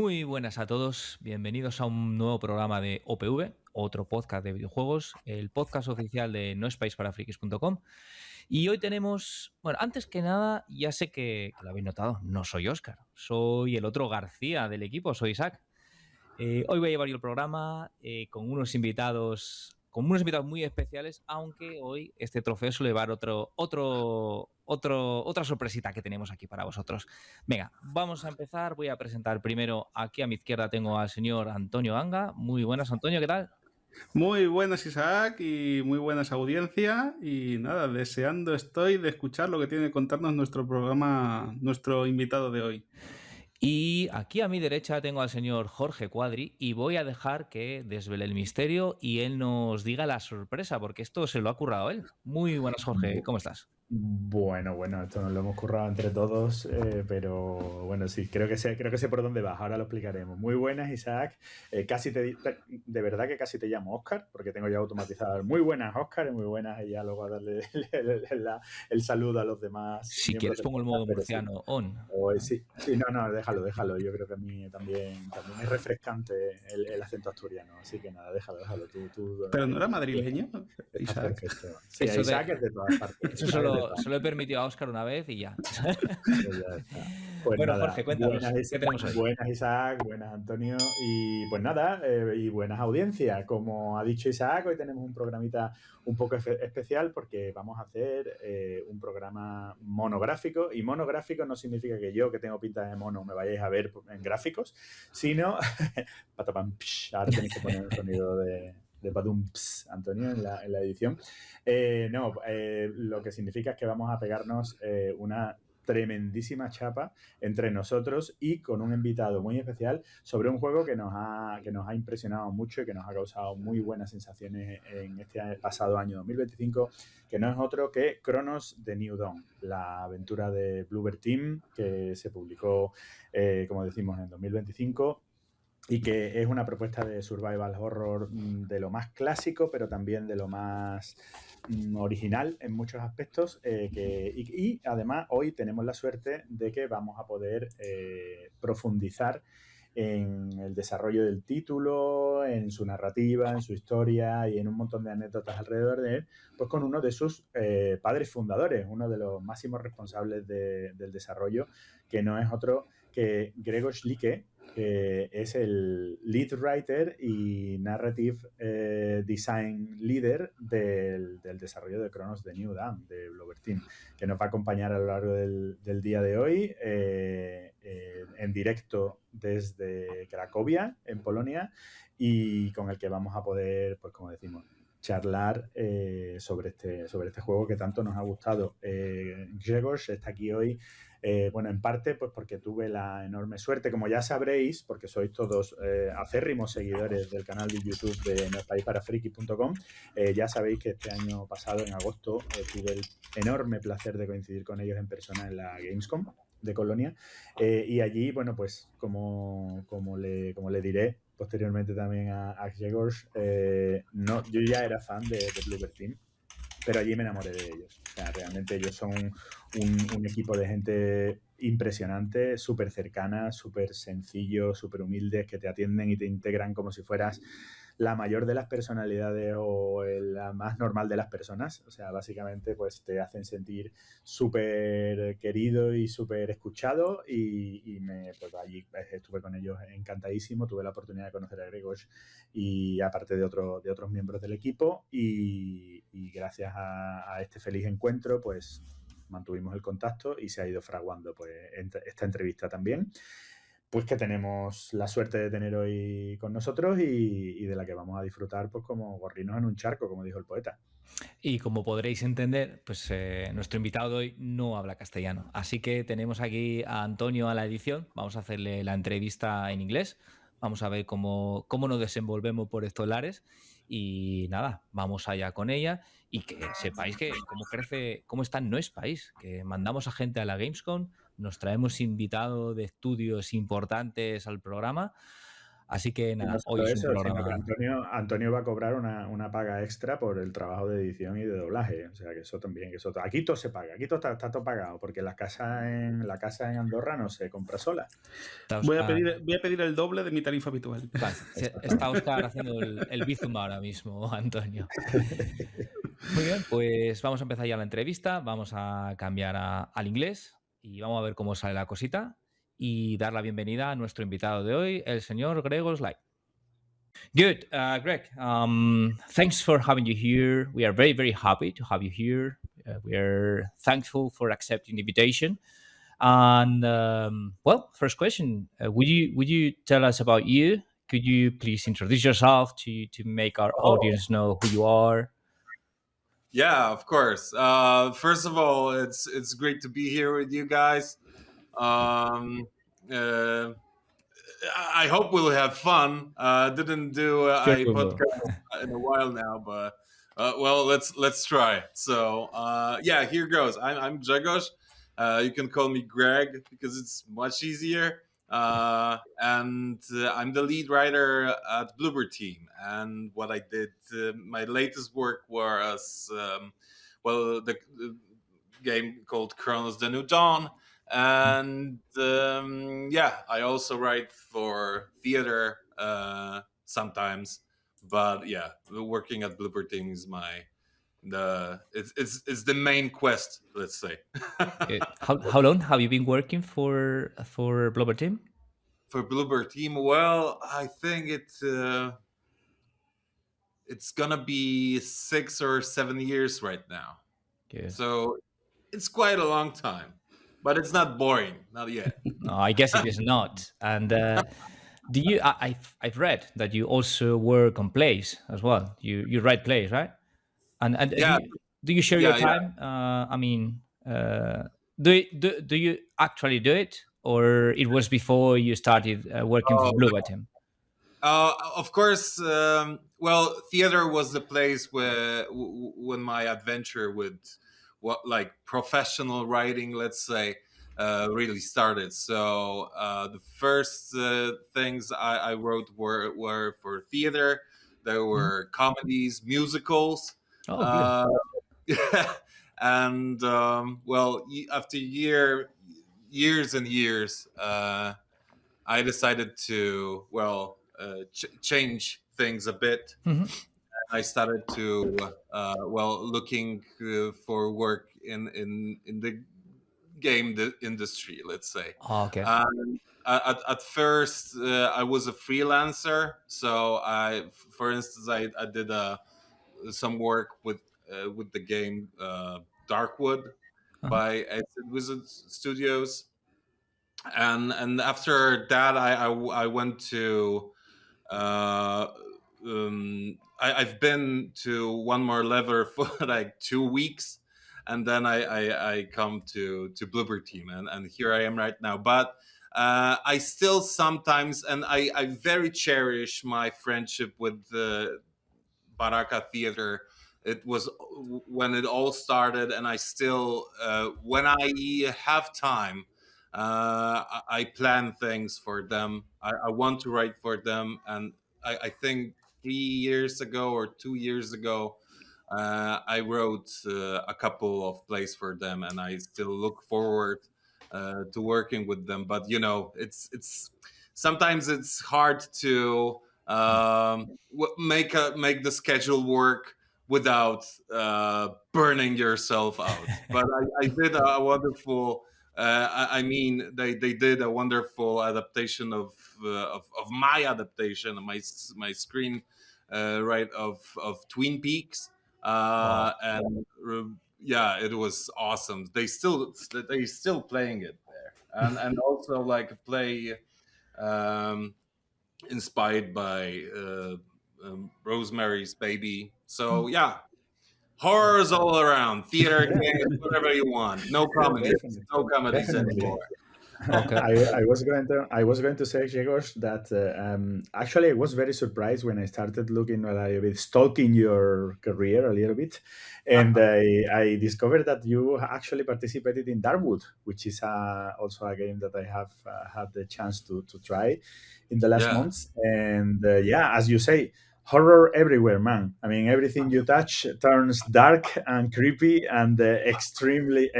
Muy buenas a todos, bienvenidos a un nuevo programa de OPV, otro podcast de videojuegos, el podcast oficial de noespaceparafrikis.com. Y hoy tenemos, bueno, antes que nada, ya sé que lo habéis notado, no soy Óscar, soy el otro García del equipo, soy Isaac. Hoy voy a llevar yo el programa con unos invitados muy especiales, aunque hoy este trofeo suele llevar otra sorpresita que tenemos aquí para vosotros. Venga, vamos a empezar. Voy a presentar primero, aquí a mi izquierda tengo al señor Antonio Anga. Muy buenas, Antonio, ¿qué tal? Muy buenas, Isaac, y muy buenas audiencia. Y nada, deseando estoy de escuchar lo que tiene que contarnos nuestro programa, nuestro invitado de hoy. Y aquí a mi derecha tengo al señor Jorge Cuadri y voy a dejar que desvele el misterio y él nos diga la sorpresa, porque esto se lo ha currado él. Muy buenas, Jorge, ¿cómo estás? Bueno, esto nos lo hemos currado entre todos, pero bueno, sí, creo que sé por dónde vas, ahora lo explicaremos. Muy buenas, Isaac. De verdad que casi te llamo Óscar, porque tengo ya automatizado. Muy buenas, Óscar, y muy buenas, y ya luego a darle el saludo a los demás. Si quieres pongo el modo murciano on. Sí, no, déjalo. Yo creo que a mí también es refrescante el acento asturiano, así que nada, déjalo. ¿Pero no era madrileño, Isaac? Perfecto. Sí, Isaac es de todas partes. Eso solo he permitido a Óscar una vez y ya. Pues ya está. Pues bueno, nada, Jorge, cuéntanos, ¿qué tenemos hoy? Buenas, Isaac, buenas, Antonio, y pues nada, y buenas audiencias. Como ha dicho Isaac, hoy tenemos un programita un poco especial porque vamos a hacer un programa monográfico, y monográfico no significa que yo, que tengo pinta de mono, me vayáis a ver en gráficos, sino ahora tenéis que poner un sonido de Badum, Antonio, en la edición. Lo que significa es que vamos a pegarnos una tremendísima chapa entre nosotros y con un invitado muy especial sobre un juego que nos ha impresionado mucho y que nos ha causado muy buenas sensaciones en este pasado año 2025, que no es otro que Cronos de New Dawn, la aventura de Bloober Team que se publicó, como decimos, en 2025, y que es una propuesta de survival horror de lo más clásico, pero también de lo más original en muchos aspectos, y además hoy tenemos la suerte de que vamos a poder profundizar en el desarrollo del título, en su narrativa, en su historia y en un montón de anécdotas alrededor de él, pues con uno de sus padres fundadores, uno de los máximos responsables del desarrollo, que no es otro que Grzegorz Like, que es el lead writer y narrative design leader del desarrollo de Cronos de New Dawn, de Bloober Team, que nos va a acompañar a lo largo del día de hoy en directo desde Cracovia, en Polonia, y con el que vamos a poder, pues como decimos, charlar sobre este juego que tanto nos ha gustado. Grzegorz está aquí hoy, bueno, en parte pues porque tuve la enorme suerte, como ya sabréis, porque sois todos acérrimos seguidores del canal de YouTube de noespaceparafrikis.com, ya sabéis que este año pasado, en agosto, tuve el enorme placer de coincidir con ellos en persona en la Gamescom de Colonia, y allí, bueno, pues como le diré posteriormente también a Grzegorz, yo ya era fan de Bloober Team, pero allí me enamoré de ellos. O sea, realmente ellos son un equipo de gente impresionante, súper cercana, súper sencillo, súper humildes, que te atienden y te integran como si fueras la mayor de las personalidades o la más normal de las personas. O sea, básicamente pues te hacen sentir súper querido y súper escuchado, y pues allí estuve con ellos encantadísimo. Tuve la oportunidad de conocer a Grzegorz y aparte de otros miembros del equipo, y gracias a este feliz encuentro pues mantuvimos el contacto y se ha ido fraguando pues esta entrevista también, pues que tenemos la suerte de tener hoy con nosotros y de la que vamos a disfrutar pues como gorrinos en un charco, como dijo el poeta. Y como podréis entender, pues nuestro invitado de hoy no habla castellano. Así que tenemos aquí a Antonio a la edición. Vamos a hacerle la entrevista en inglés. Vamos a ver cómo nos desenvolvemos por estos lares. Y nada, vamos allá con ella. Y que sepáis que cómo está No es País. Que mandamos a gente a la Gamescom, nos traemos invitados de estudios importantes al programa. Así que nada, No hoy solo es un eso, sino que programa... Antonio va a cobrar una paga extra por el trabajo de edición y de doblaje. O sea, que eso también, aquí todo se paga, aquí todo está todo pagado, porque la casa en Andorra no se compra sola. Está Voy a Oscar, pedir el doble de mi tarifa habitual. claro, está Oscar haciendo el Bizum ahora mismo, Antonio. Muy bien, pues vamos a empezar ya la entrevista. Vamos a cambiar al inglés y vamos a ver cómo sale la cosita y dar la bienvenida a nuestro invitado de hoy, el señor Grzegoz Like. Good, Greg. Thanks for having you here. We are very, very happy to have you here. We are thankful for accepting the invitation. And well, first question: would you tell us about you? Could you please introduce yourself to make our audience know who you are? Yeah, of course. First of all, it's great to be here with you guys. I hope we'll have fun. Didn't do Sure a we will. podcast in a while now, but well, let's try. So yeah, here goes. I'm Grzegorz. You can call me Greg because it's much easier. And I'm the lead writer at Bloober Team. And what I did, my latest work was well, the game called Cronos: The New Dawn. And yeah, I also write for theater sometimes, but yeah, working at Bloober Team is it's the main quest, let's say. How long have you been working for Bloober Team? For Bloober Team, well, I think it's gonna be 6 or 7 years right now. Okay. So it's quite a long time, but it's not boring, not yet. No, I guess it is not. And do you? I've read that you also work on plays as well. You write plays, right? And Yeah. do you share your time? I mean, do you actually do it, or it was before you started working for Bloober Team? Of course. Well, theater was the place where when my adventure with like professional writing, let's say, really started. So the first things I wrote were for theater. There were comedies, musicals. Oh, good. Yeah. And well, after years and years, I decided to change things a bit. Mm-hmm. I started to looking for work in the game industry, let's say. Oh, okay. At first, I was a freelancer. So for instance, I did some work with the game Darkwood by Wizard Studios. And after that, I went to I've been to One More Lever for like 2 weeks, and then I come to Bloober Team, and here I am right now. But I still sometimes, and I very cherish my friendship with the Baraka Theater. It was when it all started, and I still when I have time, I plan things for them. I want to write for them, and I think 3 years ago or 2 years ago, I wrote a couple of plays for them, and I still look forward to working with them. But you know, it's sometimes it's hard to make the schedule work without burning yourself out. But I did a wonderful. I mean, they did a wonderful adaptation of my adaptation, my screen right of Twin Peaks, and yeah, it was awesome. They still playing it there, and also like a play inspired by Rosemary's Baby. So yeah. Horrors all around, theater, games, whatever you want. No comedies, anymore. Okay. I was going to say, Grzegorz, that actually I was very surprised when I started looking a little bit, stalking your career a little bit, and I discovered that you actually participated in Darkwood, which is also a game that I have had the chance to try in the last Yeah. months. And yeah, as you say, horror everywhere, man. I mean, everything you touch turns dark and creepy and extremely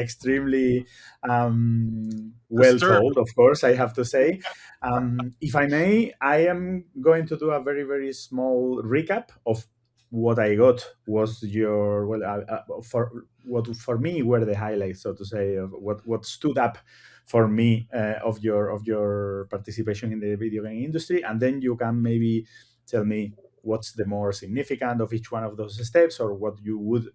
well Disturbing. told, of course, I have to say. If I may, I am going to do a very, very small recap of what I got was your, well, for what for me were the highlights, so to say, of what stood up for me of your participation in the video game industry, and then you can maybe tell me what's the more significant of each one of those steps, or what you would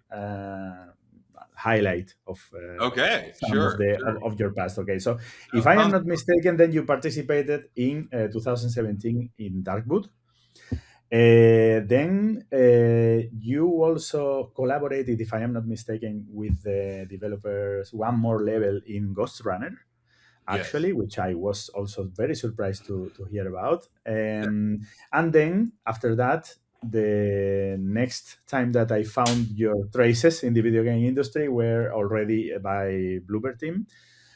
highlight of Okay, some of the sure. of your past. Okay, so if I am not mistaken, then you participated in 2017 in Darkwood. Then you also collaborated, if I am not mistaken, with the developers One More Level in Ghost Runner, actually, Yes. which I was also very surprised to hear about. And then after that, the next time that I found your traces in the video game industry were already by Bloober Team,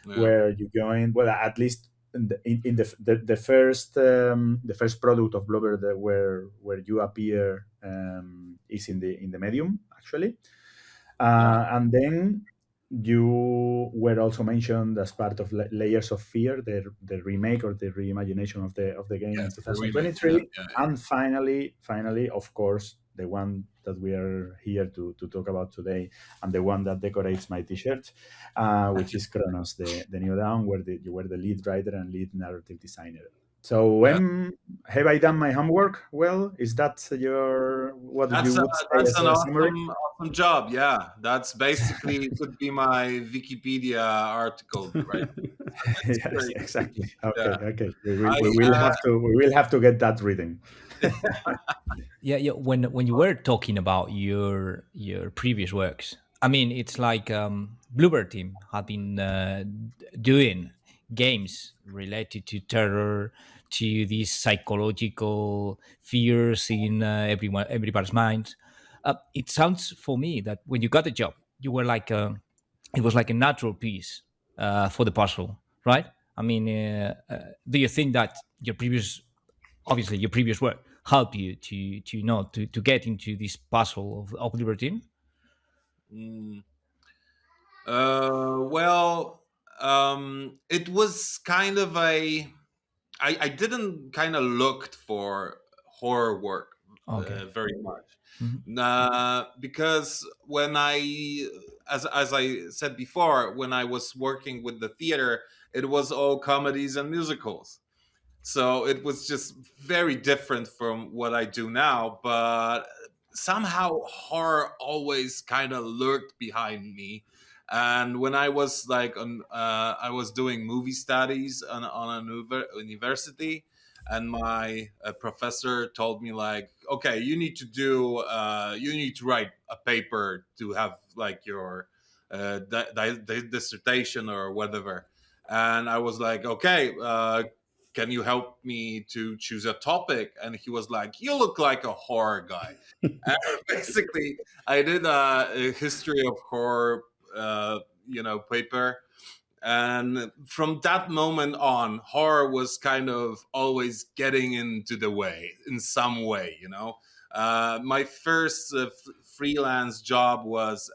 Yeah. where you joined, well, at least in the first product of Bloober where you appear is in the Medium, actually. And then you were also mentioned as part of Layers of Fear, the remake or the reimagination of the game in Yes, the remake. 2023. Yeah. And finally, of course, the one that we are here to talk about today, and the one that decorates my T-shirt, which is Kronos, the new Dawn, where you were the lead writer and lead narrative designer. So Yeah. have I done my homework? Well, is that what you would say That's as an a summary? awesome job. Yeah, that's basically could be my Wikipedia article, right? That's Yes, great. exactly. Okay, Yeah. okay. I We will have to get that written. Yeah. When you were talking about your previous works, I mean, it's like Bloober Team had been doing games related to terror, to these psychological fears in everybody's minds. It sounds for me that when you got the job, you were like it was like a natural piece for the puzzle, right? I mean, do you think that obviously your previous work help you to to get into this puzzle of liberty? mm, well, it was kind of I didn't kind of looked for horror work Okay. very much. Mhm. Because as I said before, when I was working with the theater, it was all comedies and musicals. So it was just very different from what I do now. But somehow horror always kind of lurked behind me. And when I was I was doing movie studies on a university, and my professor told me like, okay, you need to write a paper to have like your dissertation or whatever. And I was like, okay, can you help me to choose a topic? And he was like, you look like a horror guy. And basically, I did a history of horror, paper. And from that moment on, horror was kind of always getting into the way in some way. My first freelance job was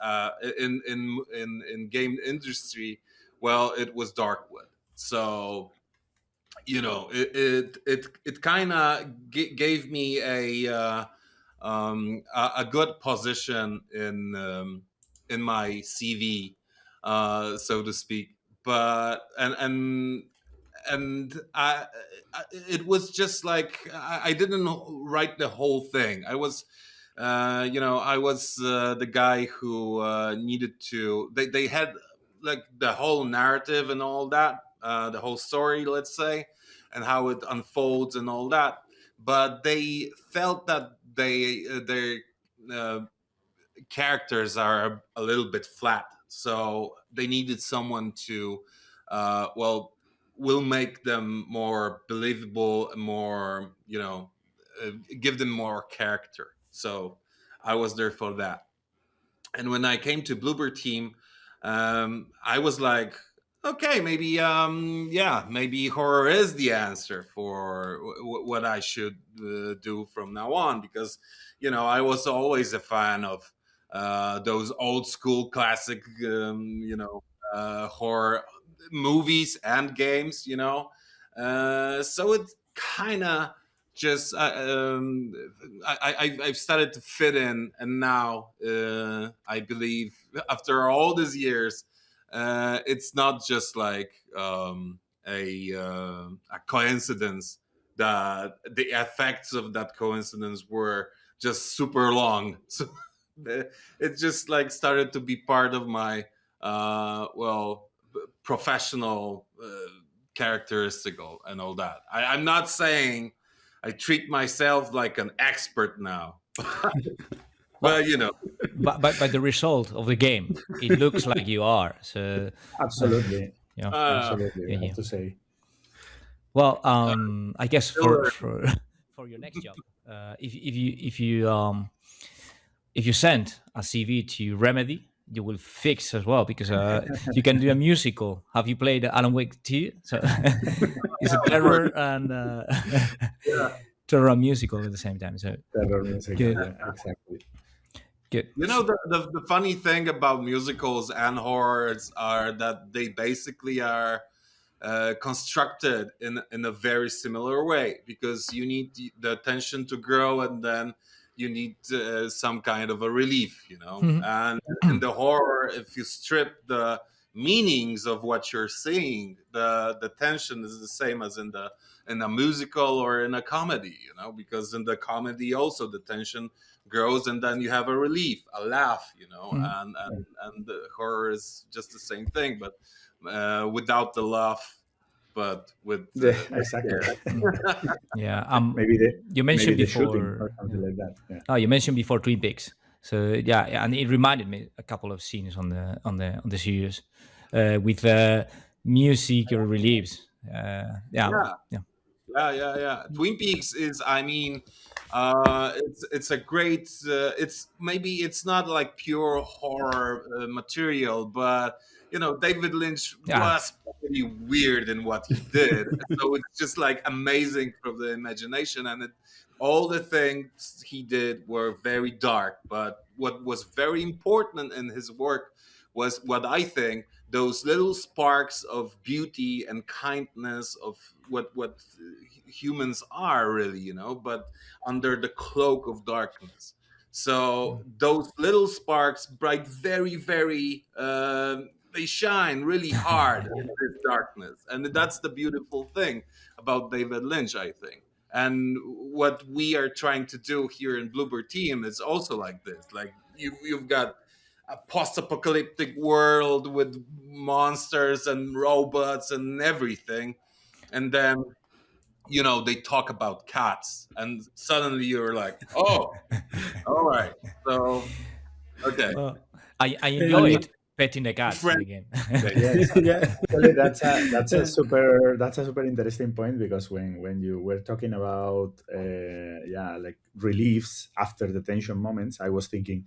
in game industry. Well, it was Darkwood. So it kind of gave me a good position in my CV, so to speak. But and it was just like I didn't write the whole thing. I was the guy who needed to. They had like the whole narrative and all that, the whole story, let's say, and how it unfolds and all that. But they felt that their uh, characters are a little bit flat, so they needed someone to, well, will make them more believable, more, give them more character. So I was there for that. And when I came to Bloober Team, I was like, okay, maybe, maybe horror is the answer for what I should do from now on, because, I was always a fan of those old school classic, horror movies and games, so it kind of just I've started to fit in, and now I believe after all these years, it's not just like a coincidence that the effects of that coincidence were just super long. So it just like started to be part of my professional characteristical and all that. I'm not saying I treat myself like an expert now, but by the result of the game, it looks like you are. So absolutely, absolutely, I have to say. Well, I guess for your next job, if you send a CV to Remedy, you will fix as well, because you can do a musical. Have you played Alan Wake 2? So it's a terror and terror musical at the same time. So terror musical, exactly. Good. The funny thing about musicals and horrors are that they basically are constructed in a very similar way, because you need the tension to grow, and then you need some kind of a relief, Mm-hmm. And in the horror, if you strip the meanings of what you're seeing, the tension is the same as in a musical or in a comedy, because in the comedy also the tension grows, and then you have a relief, a laugh, Mm-hmm. and the horror is just the same thing, but without the laugh, but with exactly. Yeah. Maybe you mentioned maybe before shooting or something like that. Yeah. Oh, you mentioned before Twin Peaks. So yeah, and it reminded me a couple of scenes on the series with music or reliefs. Yeah. Twin Peaks is, it's a great. It's not like pure horror material, but David Lynch was pretty weird in what he did, so it's just like amazing from the imagination, and all the things he did were very dark. But what was very important in his work was what I think those little sparks of beauty and kindness of what humans are really, but under the cloak of darkness. So those little sparks, bright, very, very, they shine really hard in this darkness, and that's the beautiful thing about David Lynch, I think. And what we are trying to do here in Bloober Team is also like this. Like you've got a post-apocalyptic world with monsters and robots and everything, and then they talk about cats, and suddenly you're like, oh, all right, so okay. I enjoy it, petting the cats in the game. That's a super interesting point, because when you were talking about like reliefs after the tension moments, I was thinking,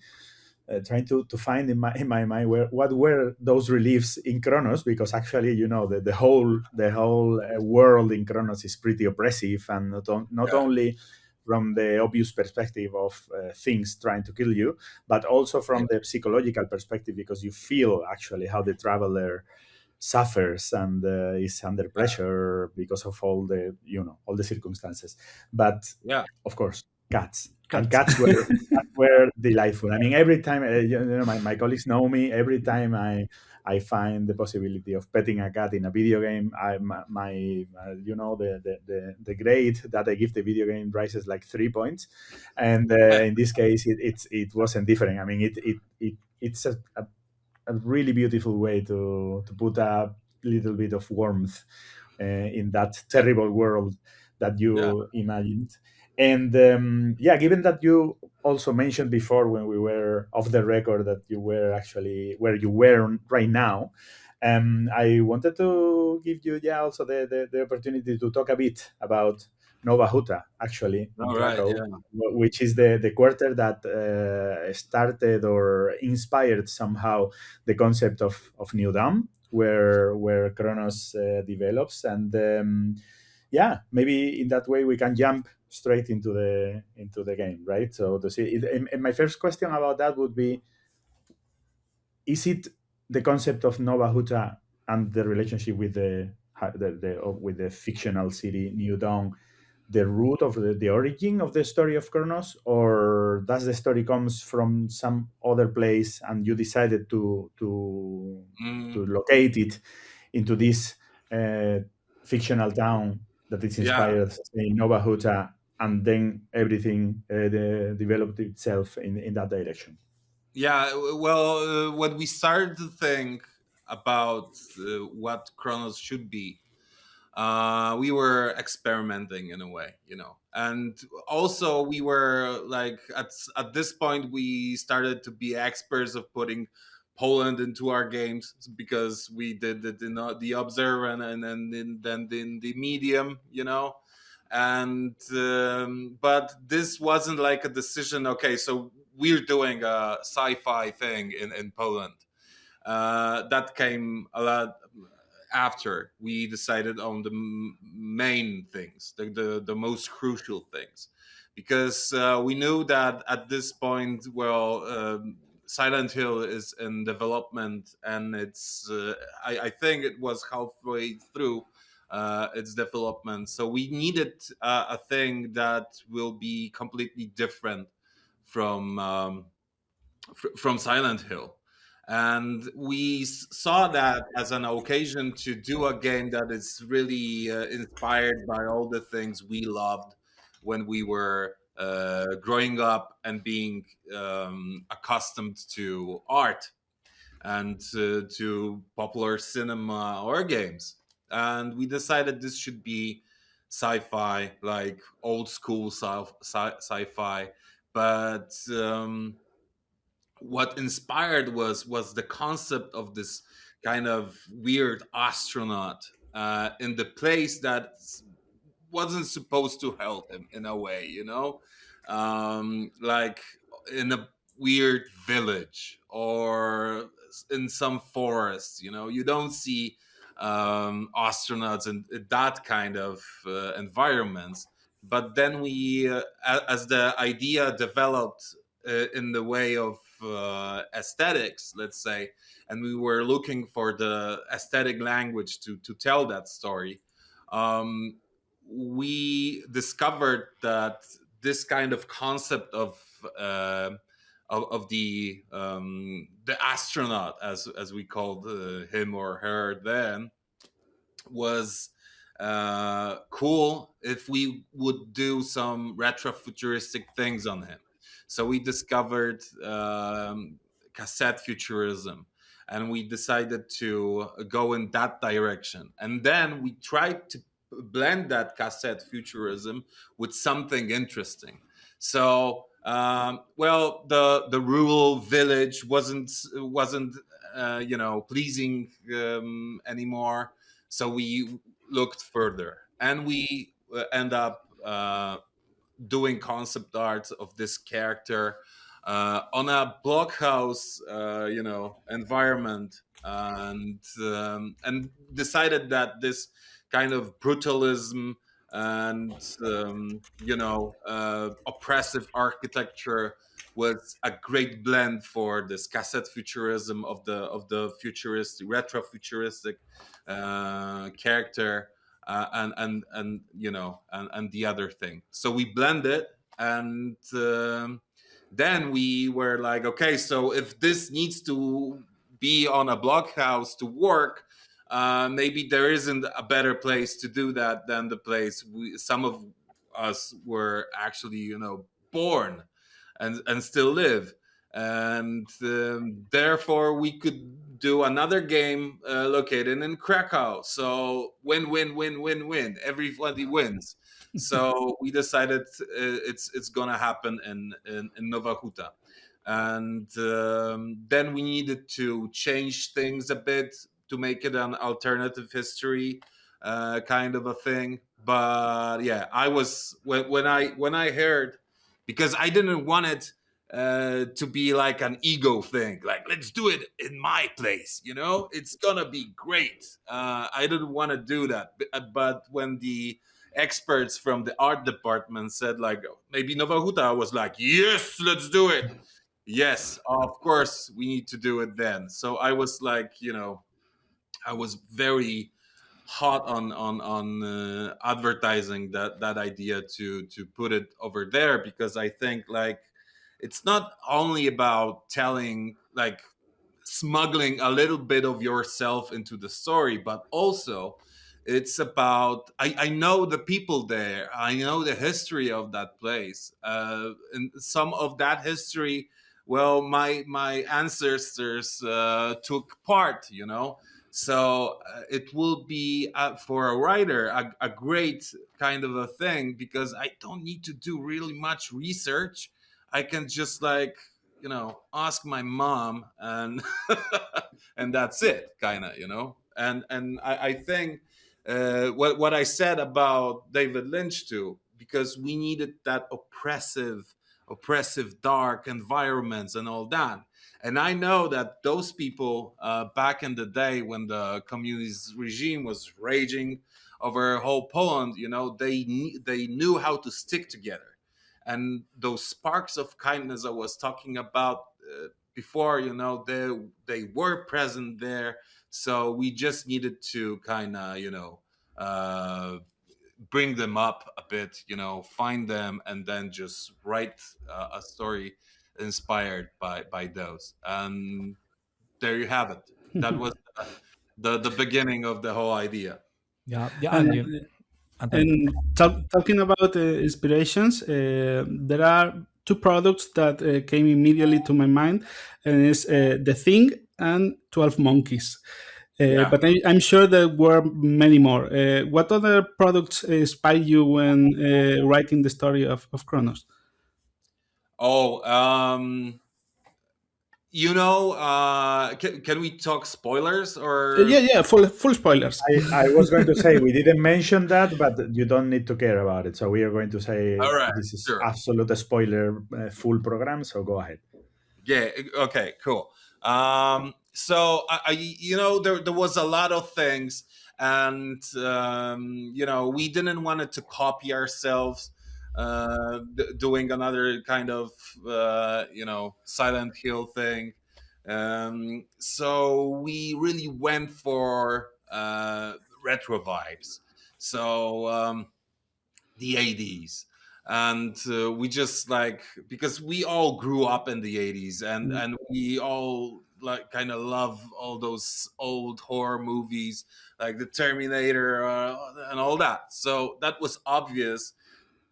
trying to find in my mind what were those reliefs in Cronos, because actually the whole world in Cronos is pretty oppressive, and not only from the obvious perspective of things trying to kill you, but also from the psychological perspective, because you feel actually how the traveler suffers and is under pressure because of all the circumstances. But of course, cats were delightful. I mean, every time my colleagues know me, every time I find the possibility of petting a cat in a video game, the grade that I give the video game rises like 3 points, and in this case it wasn't different. I mean, it's a really beautiful way to put a little bit of warmth in that terrible world that you imagined. And given that you also mentioned before when we were off the record that you were actually where you were right now, I wanted to give you also the opportunity to talk a bit about Nova Huta, actually, in All right, Krakow, yeah. which is the quarter that started or inspired somehow the concept of New Dawn, where Kronos develops. And yeah, maybe in that way we can jump straight into the game, right? So and my first question about that would be, is it the concept of Nova Huta and the relationship with with the fictional city New Dawn the root of the origin of the story of Kronos, or does the story comes from some other place and you decided to locate it into this fictional town that is Yeah. inspired in Nova Huta, and then everything developed itself in that direction? Yeah, well, when we started to think about what Kronos should be, we were experimenting in a way, and also we were like at this point we started to be experts of putting Poland into our games because we did it in the Observer and then in the Medium, and but this wasn't like a decision. Okay, so we're doing a sci-fi thing in Poland. That came a lot after we decided on the main things, the most crucial things, because we knew that at this point, well, Silent Hill is in development, and it's I think it was halfway through its development, so we needed a thing that will be completely different from from Silent Hill. And we saw that as an occasion to do a game that is really inspired by all the things we loved when we were growing up and being accustomed to art and to popular cinema or games. And we decided this should be sci-fi, like old school sci-fi, but what inspired was the concept of this kind of weird astronaut in the place that wasn't supposed to help him in a way, like in a weird village or in some forest. You don't see astronauts in that kind of environments. But then we, as the idea developed in the way of aesthetics, let's say, and we were looking for the aesthetic language to tell that story, we discovered that this kind of concept of the astronaut, as we called him or her then, was cool if we would do some retrofuturistic things on him. So we discovered cassette futurism, and we decided to go in that direction. And then we tried to blend that cassette futurism with something interesting. So, well, the rural village wasn't pleasing anymore. So we looked further, and we end up doing concept art of this character on a blockhouse, environment, and decided that this kind of brutalism and oppressive architecture was a great blend for this cassette futurism of the futuristic, retro futuristic character, and the other thing. So we blended, and then we were like, okay, so if this needs to be on a blockhouse to work, maybe there isn't a better place to do that than the place some of us were actually, born and still live. And therefore we could do another game located in Krakow. So win. Everybody wins. So we decided it's gonna happen in Nova Huta. And then we needed to change things a bit to make it an alternative history kind of a thing. But yeah, I was when I heard, because I didn't want it to be like an ego thing, like let's do it in my place, it's gonna be great. I didn't want to do that, but when the experts from the art department said like maybe Nova Huta, I was like, yes, let's do it. Yes, of course we need to do it then. So I was like, I was very hot on advertising that idea to put it over there, because I think like it's not only about telling, like smuggling a little bit of yourself into the story, but also it's about I know the people there, I know the history of that place, and some of that history, well, my ancestors took part, so it will be for a writer a great kind of a thing, because I don't need to do really much research. I can just like ask my mom, and and that's it, kind of, and I think what I said about David Lynch too, because we needed that oppressive dark environments and all that. And I know that those people back in the day when the communist regime was raging over whole Poland, they knew how to stick together. And those sparks of kindness I was talking about before, they were present there. So we just needed to kind of, bring them up a bit, find them, and then just write a story inspired by those. And there you have it. That was the beginning of the whole idea. Yeah, And, Antonio. talking about inspirations, there are two products that came immediately to my mind, and it's The Thing and 12 Monkeys. But I'm sure there were many more. What other products inspired you when writing the story of Kronos? Can we talk spoilers or? Yeah, full spoilers. I was going to say we didn't mention that, but you don't need to care about it. So we are going to say All right, this is sure. absolute spoiler full program. So go ahead. Yeah. Okay. Cool. So there was a lot of things, and we didn't want it to copy ourselves, doing another kind of Silent Hill thing. So we really went for retro vibes. So the 80s. And we just like, because we all grew up in the 80s, and we all like kind of love all those old horror movies like the Terminator and all that. So that was obvious.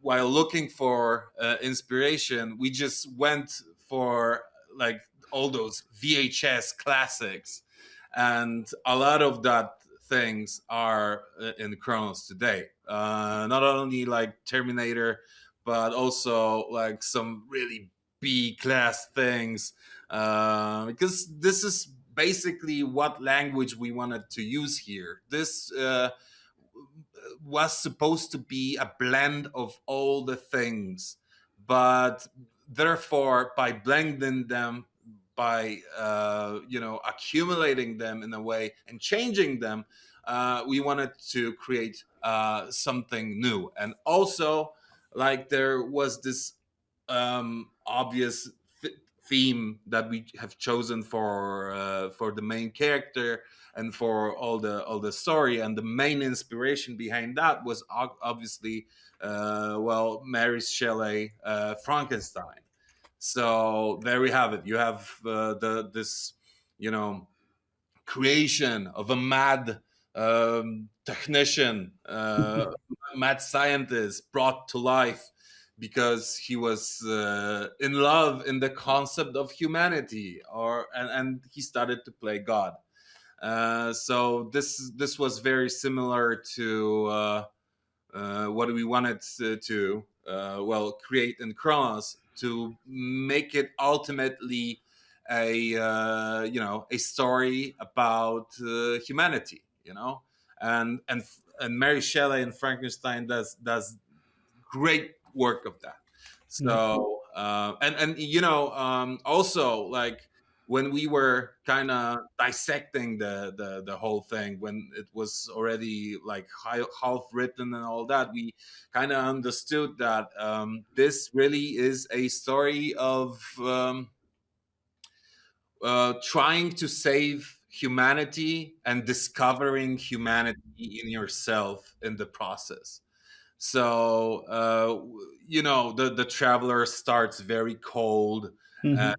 While looking for inspiration, we just went for like all those VHS classics, and a lot of that things are in Kronos today. Not only like Terminator, but also like some really B class things, because this is basically what language we wanted to use here. This was supposed to be a blend of all the things, but therefore by blending them, by accumulating them in a way and changing them, we wanted to create something new. And also, like, there was this obvious theme that we have chosen for the main character and for all the story, and the main inspiration behind that was obviously Mary Shelley, Frankenstein. So there we have it. You have this creation of a mad technician, mad scientist brought to life because he was in love in the concept of humanity, and he started to play God. So this was very similar to what we wanted to create in Kronos, to make it ultimately a story about humanity, and Mary Shelley and Frankenstein does great work of that. So also, like, when we were kind of dissecting the whole thing, when it was already like half written and all that, we kind of understood that this really is a story of trying to save humanity and discovering humanity in yourself in the process. So the traveler starts very cold and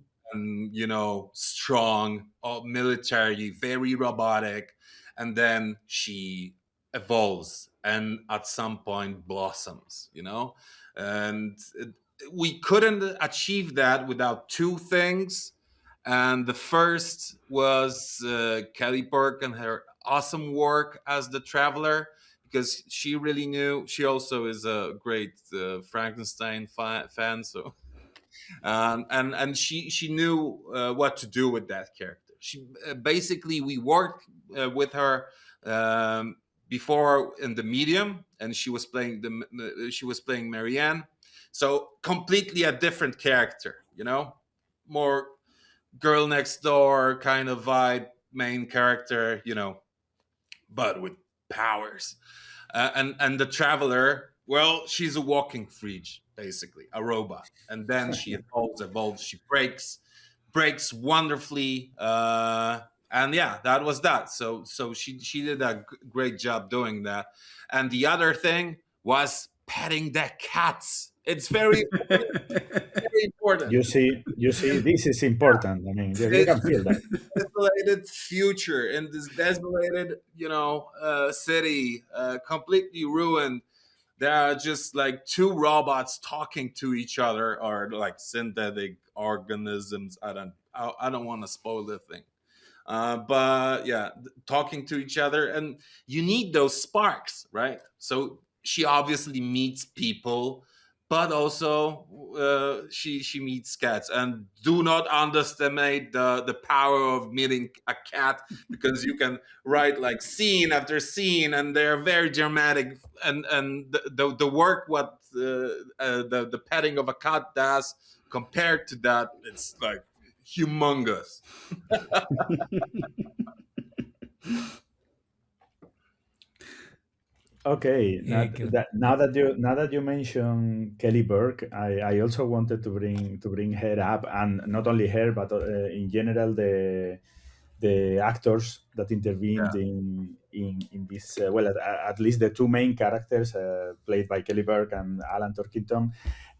strong, military, very robotic, and then she evolves and at some point blossoms. And we couldn't achieve that without two things. And the first was Kelly Burke and her awesome work as the traveler, because she really knew. She also is a great Frankenstein fan, so and she knew what to do with that character. She basically, we worked with her before in the medium, and she was playing Marianne, so completely a different character, more girl next door kind of vibe, main character, but with powers. And the traveler, well, she's a walking fridge, basically a robot, and then she evolves, she breaks wonderfully, and yeah, that was that. So she did a great job doing that. And the other thing was petting the cats. It's very important. You see, this is important. I mean, you can feel that. Desolated future in this desolated, city, completely ruined. There are just like two robots talking to each other, or like synthetic organisms. I don't want to spoil the thing. But yeah, talking to each other, and you need those sparks, right? So she obviously meets people, but also she meets cats. And do not underestimate the power of meeting a cat, because you can write like scene after scene, and they're very dramatic. And the work what the petting of a cat does compared to that, it's like humongous. Okay, now that you mention Kelly Burke, I also wanted to bring her up, and not only her, but in general the actors that intervened in this. At least the two main characters played by Kelly Burke and Alan Torkington.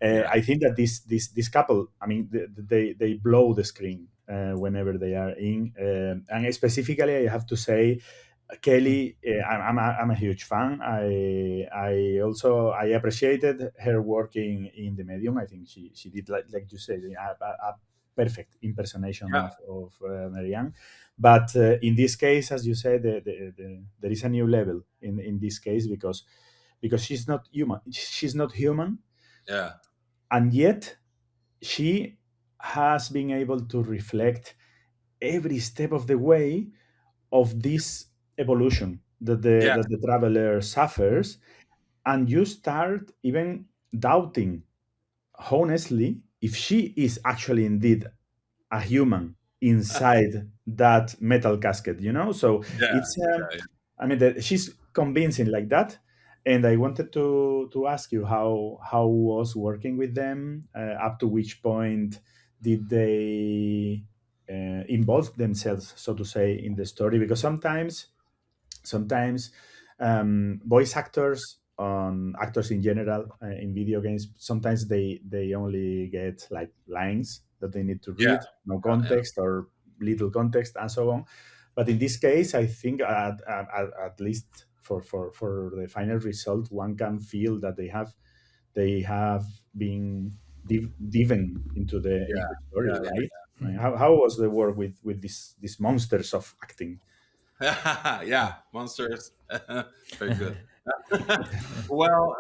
I think that this couple, I mean, they blow the screen whenever they are in, and specifically, I have to say, Kelly, I'm a huge fan. I appreciated her working in the medium. I think she did, like you said, a perfect impersonation of Marianne. But in this case, as you said, there is a new level in this case, because she's not human. She's not human. Yeah. And yet she has been able to reflect every step of the way of this evolution that the traveler suffers, and you start even doubting honestly if she is actually indeed a human inside that metal casket, so it's I mean, she's convincing like that. And I wanted to ask you how was working with them, up to which point did they involve themselves, so to say, in the story, because sometimes voice actors, actors in general, in video games, sometimes they only get like lines that they need to read, no context or little context and so on. But in this case, I think at least for the final result, one can feel that they have been driven into the story, right? I mean, how was the work with these monsters of acting? Yeah, monsters. Very good. Well,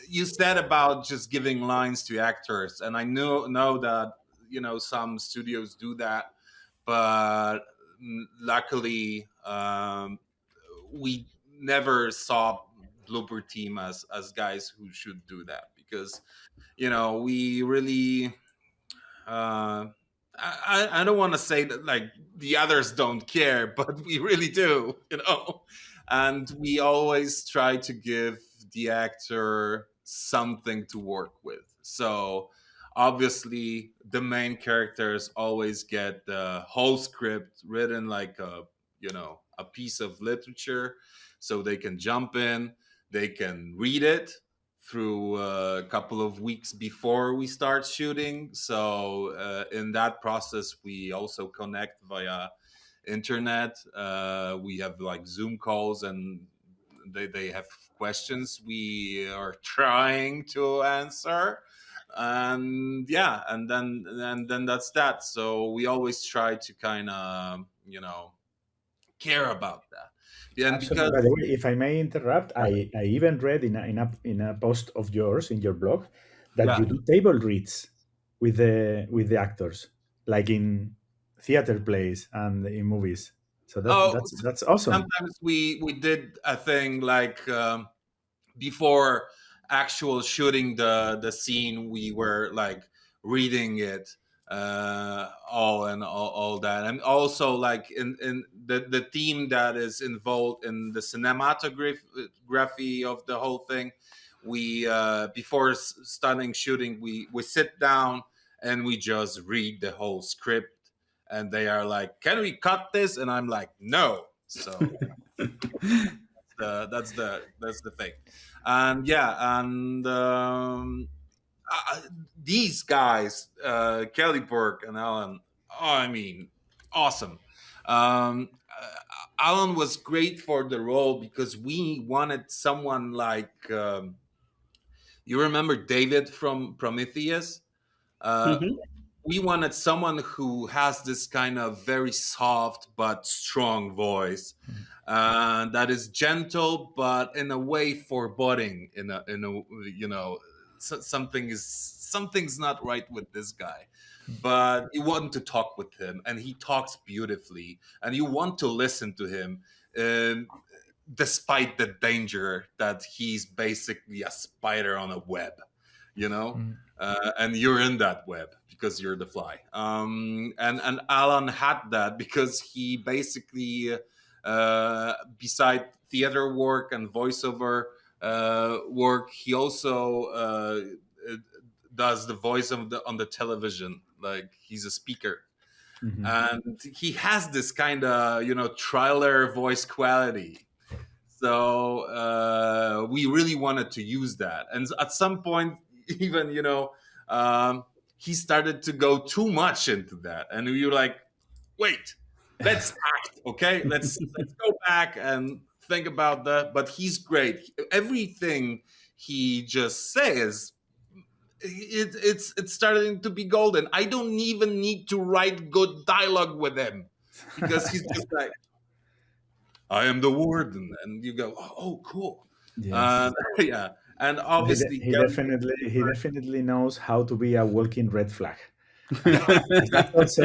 you said about just giving lines to actors, and I know that some studios do that, but luckily we never saw Bloober Team as guys who should do that, because we really I don't want to say that like the others don't care, but we really do, and we always try to give the actor something to work with. So obviously the main characters always get the whole script written like a piece of literature, so they can jump in, they can read it through a couple of weeks before we start shooting. So in that process, we also connect via internet. We have like Zoom calls, and they have questions we are trying to answer. And then that's that. So we always try to kind of care about that. Yeah, Absolutely. By the way, if I may interrupt, I even read in a post of yours in your blog that you do table reads with the actors, like in theater plays and in movies. So that's awesome. Sometimes we did a thing like before actual shooting the scene, we were like reading it all that, and also like in the team that is involved in the cinematography of the whole thing, we before starting shooting, we sit down and we just read the whole script, and they are like, can we cut this? And I'm like, no. So that's the thing. And these guys, Kelly Burke and Alan, I mean, awesome. Alan was great for the role because we wanted someone like, you remember David from Prometheus? We wanted someone who has this kind of very soft but strong voice, that is gentle but in a way foreboding. Something's not right with this guy, but you want to talk with him, and he talks beautifully, and you want to listen to him, despite the danger that he's basically a spider on a web, and you're in that web because you're the fly. And Alan had that because he basically, beside theater work and voiceover work, he also does the voice on the television. Like, he's a speaker. And he has this kind of trailer voice quality. So we really wanted to use that, and at some point even he started to go too much into that, and we were like, wait, let's act, okay? Let's go back and think about that. But he's great. Everything he just says, it's starting to be golden. I don't even need to write good dialogue with him, because he's just like, I am the warden, and you go, oh cool. Yes. And obviously he definitely knows how to be a walking red flag. that's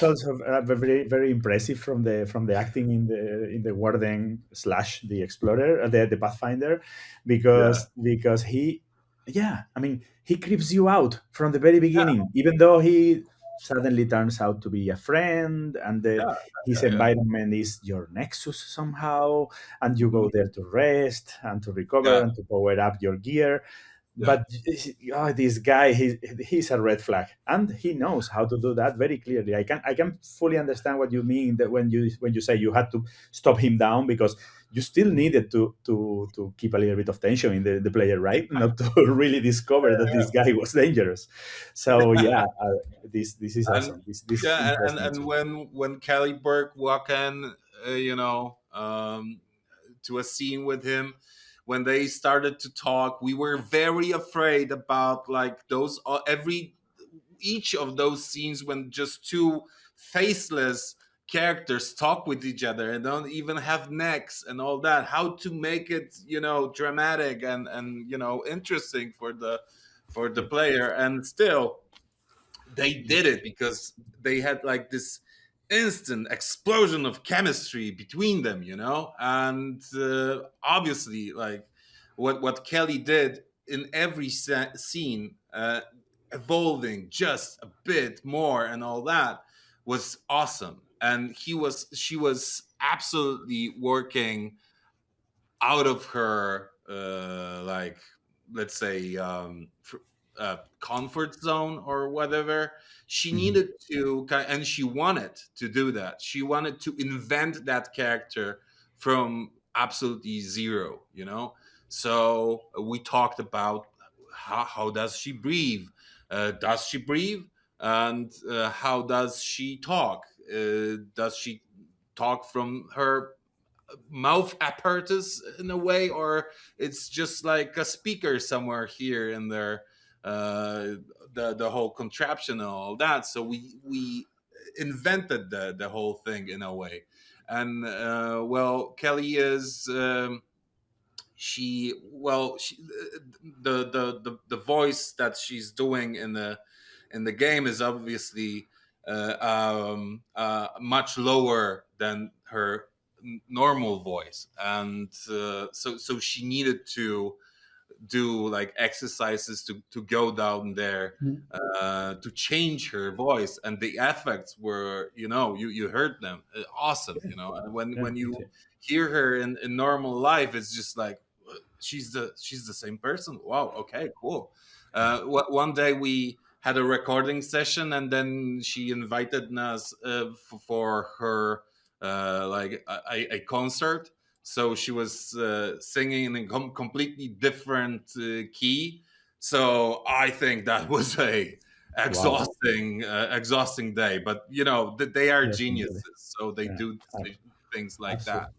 also very, very impressive from the acting in the warden / the explorer, the pathfinder, because he creeps you out from the very beginning, even though he suddenly turns out to be a friend, and his environment is your nexus somehow, and you go there to rest and to recover and to power up your gear. But this guy, he's a red flag, and he knows how to do that very clearly. I can fully understand what you mean, that when you say you had to stop him down, because you still needed to keep a little bit of tension in the player, right? Not to really discover that this guy was dangerous. So this is awesome. This and when Kelly Burke walked in, to a scene with him, when they started to talk, we were very afraid about like each of those scenes when just two faceless characters talk with each other and don't even have necks and all that, how to make it dramatic and interesting for the player. And still they did it because they had like this instant explosion of chemistry between them, you know. And obviously, like what Kelly did in every scene, evolving just a bit more and all that, was awesome. And she was absolutely working out of her like, let's say, comfort zone or whatever. She needed to, and she wanted to do that. She wanted to invent that character from absolutely zero, you know. So we talked about how does she breathe, does she breathe, and how does she talk, does she talk from her mouth apparatus in a way, or it's just like a speaker somewhere here and there, the whole contraption and all that. So we invented the whole thing in a way. And well, Kelly is she the voice that she's doing in the game is obviously much lower than her normal voice, and so she needed to do like exercises to go down there to change her voice, and the effects were, you know, you heard them, awesome, you know. And when you hear her in normal life, it's just like she's the same person. Wow, okay, cool. One day we had a recording session, and then she invited us for her like a concert. So she was singing in a completely different key. So I think that was a exhausting day. But you know, they are geniuses, so they do things like that,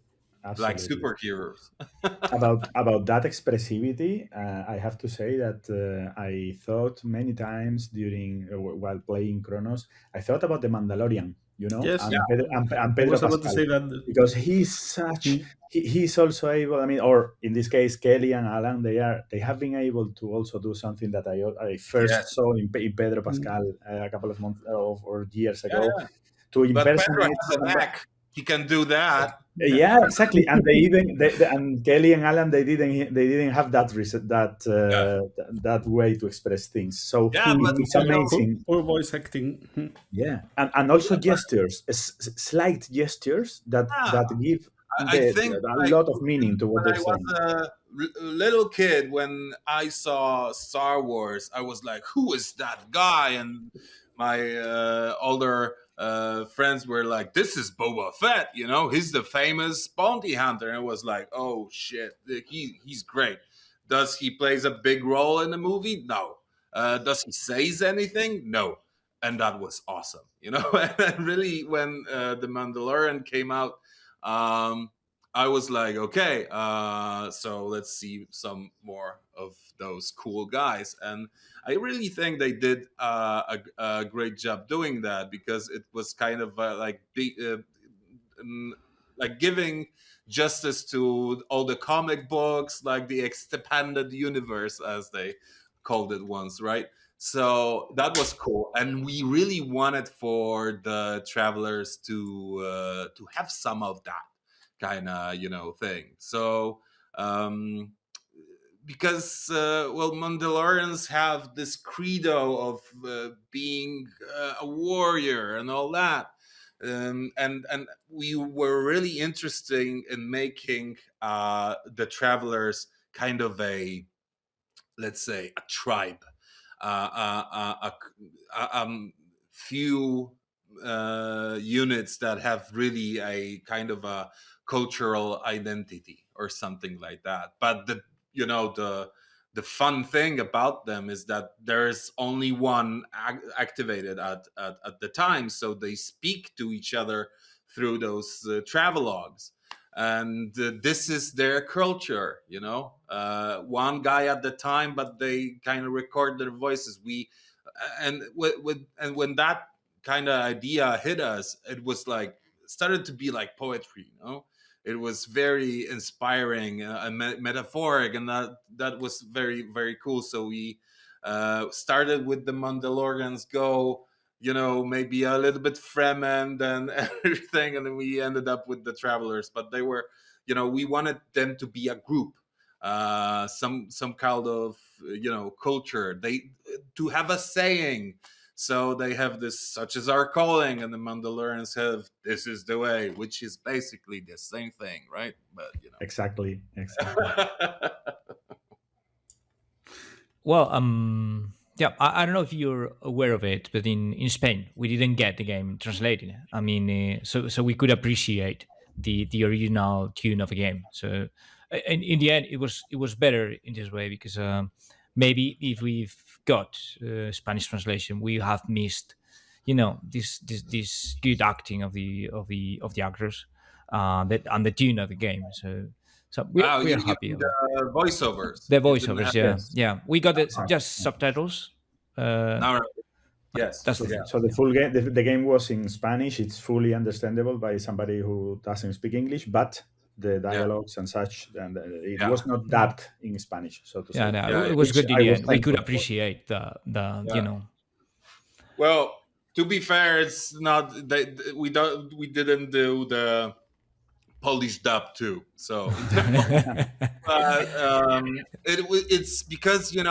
like superheroes. about that expressivity, I have to say that I thought many times during while playing Kronos, I thought about the Mandalorian, you know, Yes. and Pedro was about to Pascal, say that. because he's such he's also able. I mean, or in this case, Kelly and Alan, they have been able to also do something that I first saw in Pedro Pascal a couple of months or years ago, to impersonate. But Pedro has a neck. He can do that. Yeah, exactly. And they even and Kelly and Alan, they didn't have that that way to express things. So it's amazing. Or voice acting. Yeah, and also gestures, slight gestures that give I think a lot of meaning to what they're saying. When I was a little kid, when I saw Star Wars, I was like, "Who is that guy?" And my older friends were like, "This is Boba Fett, you know, he's the famous bounty hunter." And it was like, "Oh shit, he's great." Does he plays a big role in the movie? No. Does he says anything? No. And that was awesome, you know. And really, when the Mandalorian came out, I was like, okay, so let's see some more of those cool guys. And I really think they did a great job doing that, because it was kind of like giving justice to all the comic books, like the expanded universe, as they called it once, right? So that was cool, and we really wanted for the travelers to have some of that kind of, you know, thing. So because well, Mandalorians have this credo of being a warrior and all that, and we were really interested in making the travelers kind of a, let's say, a tribe, few units that have really a kind of a cultural identity or something like that. But the fun thing about them is that there's only one activated at the time, so they speak to each other through those travelogues. And this is their culture, you know. One guy at the time, but they kind of record their voices. And when that kind of idea hit us, it was like, started to be like poetry, you know. It was very inspiring and metaphoric, and that was very, very cool. So we Started with the Mandalorians go, maybe a little bit Fremen and everything, and then we ended up with the Travelers. But they were, we wanted them to be a group, some kind of culture. They to have a saying. So they have this, such as our calling, and the Mandalorians have this is the way, which is basically the same thing, right? But Exactly. Well, yeah, I don't know if you're aware of it, but in Spain we didn't get the game translated. I mean, so we could appreciate the original tune of the game. So in the end, it was better in this way, because maybe if we've got Spanish translation, we have missed, this good acting of the actors, that and the tune of the game. So we're happy. You the voiceovers. The voiceovers, yeah. We got just subtitles. Now, yes. That's So the full game, the game was in Spanish. It's fully understandable by somebody who doesn't speak English, but the dialogues and such, and it was not dubbed in Spanish, so to say. It was good in the end. We could appreciate the. Well, to be fair, it's not we didn't do the Polish dub too, so but it's because you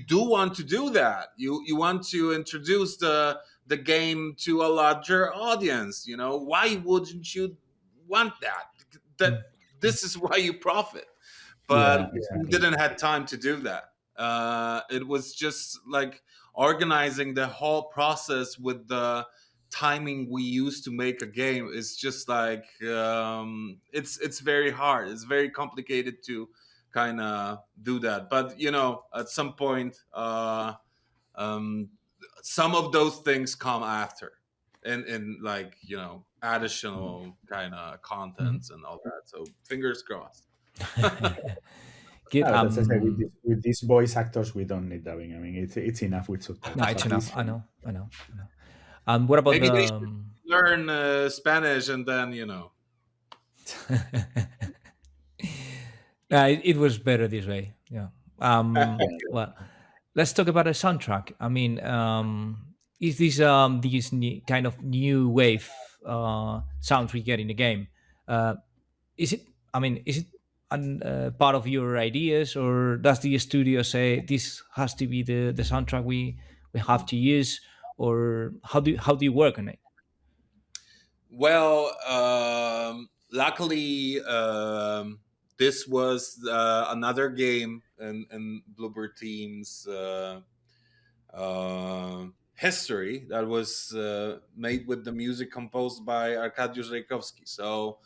do want to do that. You want to introduce the game to a larger audience. Why wouldn't you want that this is why you profit? But we didn't have time to do that. It was just like organizing the whole process with the timing we use to make a game is just like it's very hard. It's very complicated to kind of do that. But at some point, some of those things come after, in like additional kind of contents and all that. So fingers crossed. Good. With these voice actors, we don't need dubbing. I mean, it's enough with subtitles. No, it's enough. I know. What about maybe they should learn Spanish and then it was better this way. Yeah. Well, let's talk about the soundtrack. I mean, is this kind of new wave sounds we get in the game? Is it part of your ideas, or does the studio say this has to be the soundtrack we have to use, or how do you work on it? Well, luckily, this was another game in Bloober Team's history that was made with the music composed by Arkadiusz Rejkowski. So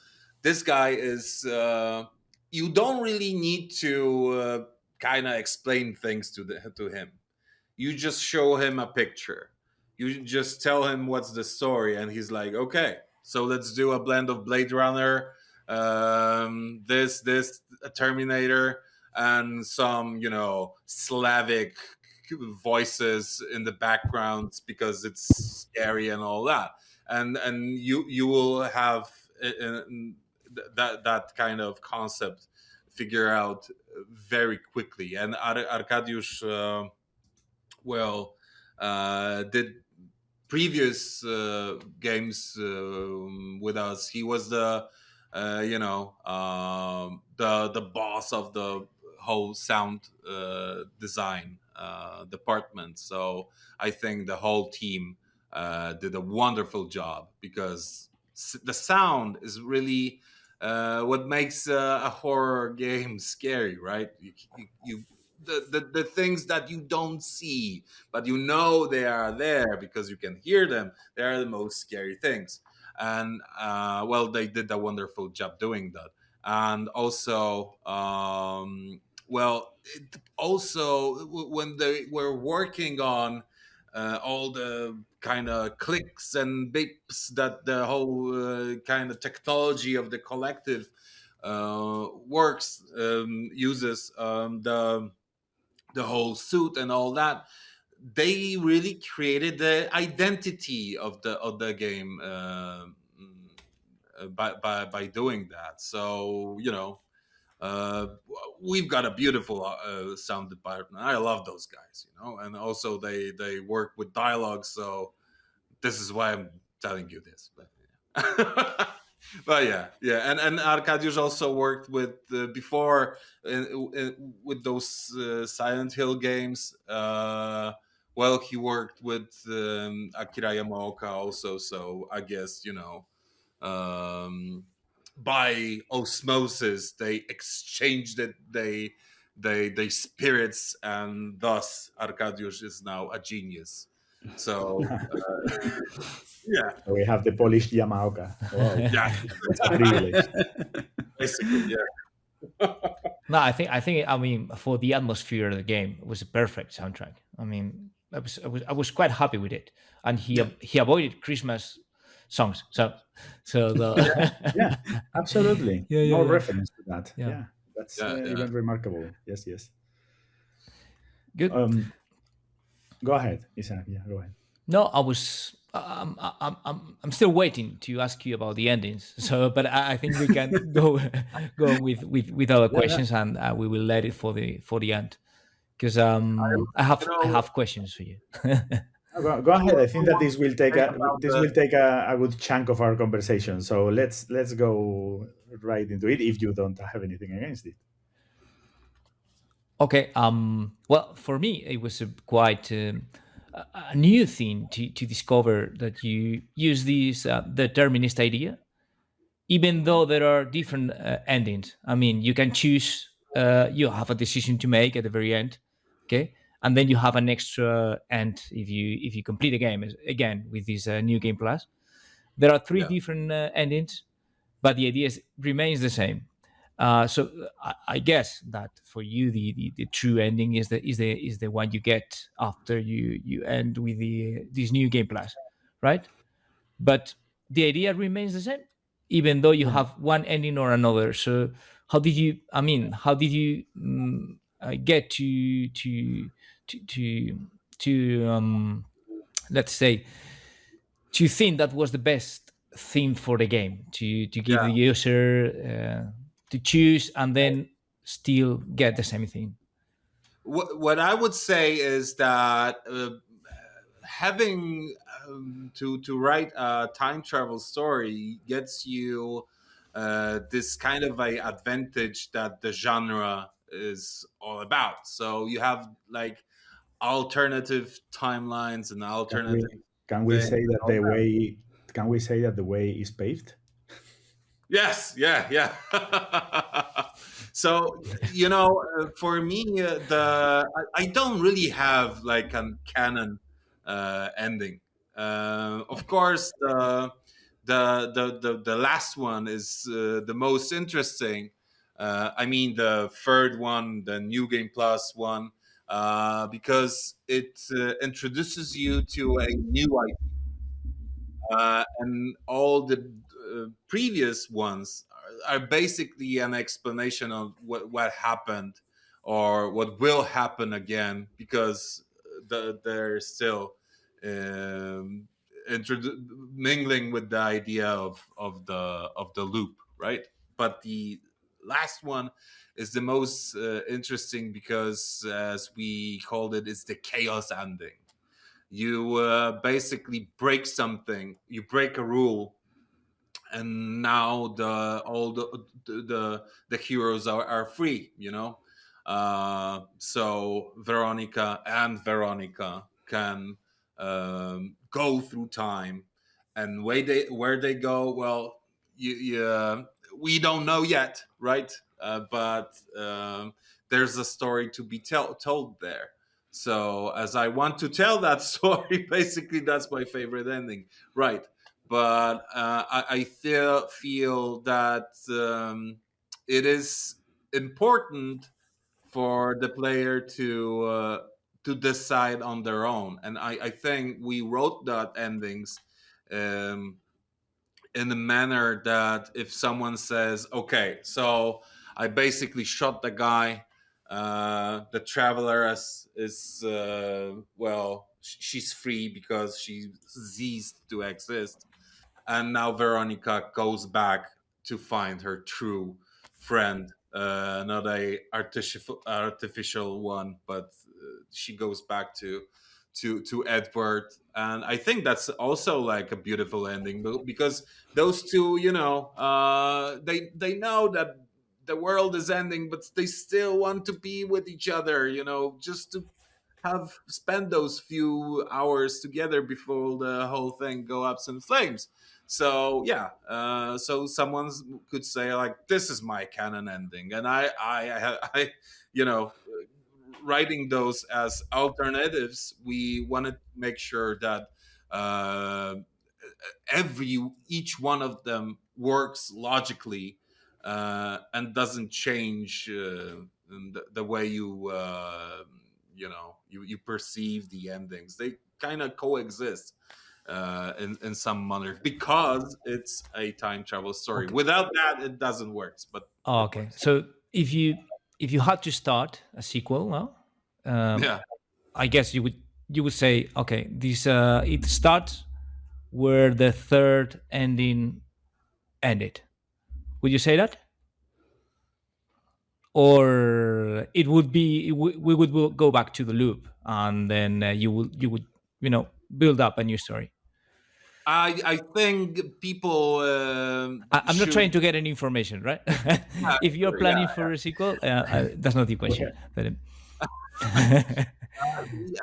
this guy is you don't really need to kind of explain things to him. You just show him a picture. You just tell him what's the story, and he's like, okay, so let's do a blend of Blade Runner, this Terminator, and some Slavic voices in the background because it's scary and all that, and you will have that kind of concept figure out very quickly. And Arkadiusz did previous games with us. He was the boss of the whole sound design department. So I think the whole team did a wonderful job, because the sound is really what makes a horror game scary, right? The things that you don't see, but they are there because you can hear them. They are the most scary things. And they did a wonderful job doing that. And also, when they were working on all the kind of clicks and beeps that the whole kind of technology of the collective uses, the whole suit and all that, they really created the identity of the game by doing that. So we've got a beautiful sound department. I love those guys, and also they work with dialogue. So this is why I'm telling you this. But, yeah. But yeah, and Arkadiusz also worked with before with those Silent Hill games. Well, he worked with Akira Yamaoka also, so I guess by osmosis they exchanged it. They spirits, and thus Arkadiusz is now a genius. So yeah, We have the polished Yamaoka. Wow. yeah, It's a privilege. basically, yeah. No, I mean, for the atmosphere of the game, it was a perfect soundtrack. I mean, I was quite happy with it, and he avoided Christmas songs. So Yeah, absolutely. Yeah, No yeah. reference to that. Yeah. Yeah, that's Yeah. even remarkable. Yes. Good. Go ahead, Isaac. Yeah, go ahead. No, I was. I'm still waiting to ask you about the endings. So, but I think we can go with other questions, and we will let it for the end, because I have questions for you. Go ahead. I think that this will take a good chunk of our conversation. So let's go right into it. If you don't have anything against it. Okay. Well, for me, it was quite a new thing to discover that you use this determinist idea, even though there are different endings. I mean, you can choose. You have a decision to make at the very end, okay, and then you have an extra end if you complete the game again with this new game plus. There are three different endings, but the idea remains the same. So I guess that for you the true ending is the one you get after you end with this new game plus, right? But the idea remains the same, even though you have one ending or another. So how did you? I mean, how did you get to let's say, to think that was the best theme for the game, to give the user to choose and then still get the same thing? What I would say is that having to write a time travel story gets you this kind of a advantage that the genre is all about. So you have like alternative timelines and alternative. Can we say that the way? Can we say that the way is paved? Yes, yeah. So for me, I don't really have like a canon ending. Of course, the last one is the most interesting. I mean, the third one, the New Game Plus one, because it introduces you to a new idea, and all the previous ones are basically an explanation of what happened or what will happen again, because they're still mingling with the idea of the loop, right? But the last one is the most interesting because, as we called it, it's the chaos ending. You basically break something, you break a rule, and now all the heroes are free, so Veronica can go through time, and where they go, well, we don't know yet, right? But there's a story to be told there. So as I want to tell that story, basically that's my favorite ending, right? But I still feel that it is important for the player to decide on their own, and I think we wrote that endings um, in a manner that if someone says, okay, so I basically shot the guy, the traveler is well, she's free because she ceased to exist, and now Veronica goes back to find her true friend, not a artificial one, but she goes back to Edward, and I think that's also like a beautiful ending because those two, they know that the world is ending, but they still want to be with each other, just to have spent those few hours together before the whole thing go up in flames. So yeah, so someone could say like, "This is my canon ending," and I writing those as alternatives, we wanted to make sure that uh, each one of them works logically and doesn't change the way you perceive the endings. They kind of coexist in some manner because it's a time travel story. Okay. Without that, it doesn't work. But Okay, so if you had to start a sequel, well, yeah, I guess you would say, okay, this it starts where the third ending ended. Would you say that? Or it would be we would go back to the loop, and then you would build up a new story. I think people. I'm not trying to get any information, right? If you're planning for a sequel, that's not the question. But,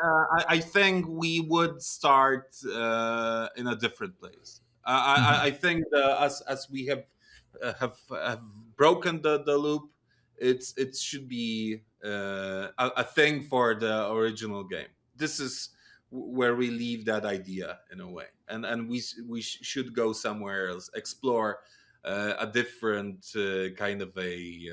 I think we would start in a different place. I think as we have broken the loop, it should be a thing for the original game. This is where we leave that idea in a way, and we should go somewhere else, explore a different kind of a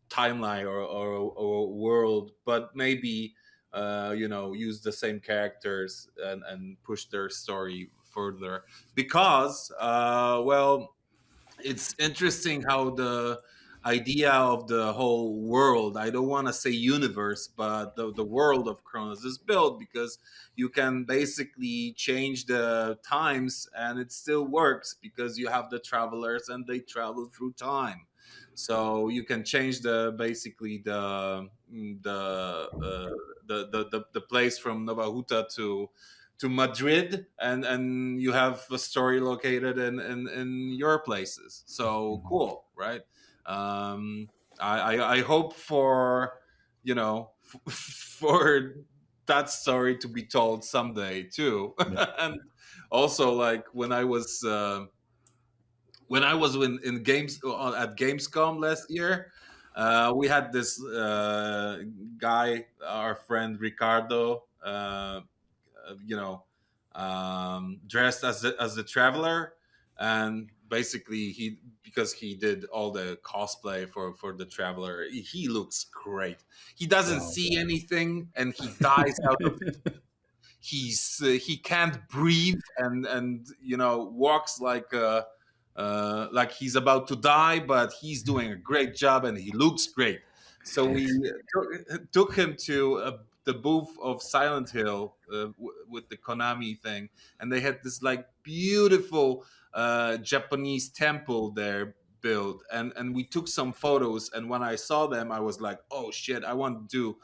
timeline or world, but maybe use the same characters and push their story further. Because well, it's interesting how the idea of the whole world, I don't want to say universe, but the world of Kronos is built, because you can basically change the times and it still works because you have the travelers and they travel through time. So you can change basically the place from Nova Huta to Madrid, and you have a story located in your places. So cool, right? I hope for for that story to be told someday too. Yeah. And also, like when I was in games at Gamescom last year, we had this guy, our friend Ricardo, dressed as the traveler, and basically because he did all the cosplay for the traveler, he looks great. He doesn't see anything, and he dies out of he can't breathe, and walks like he's about to die, but he's doing a great job and he looks great. So we took him to the booth of Silent Hill with the Konami thing, and they had this like beautiful Japanese temple there built, and we took some photos, and when I saw them I was like, oh shit, I want to do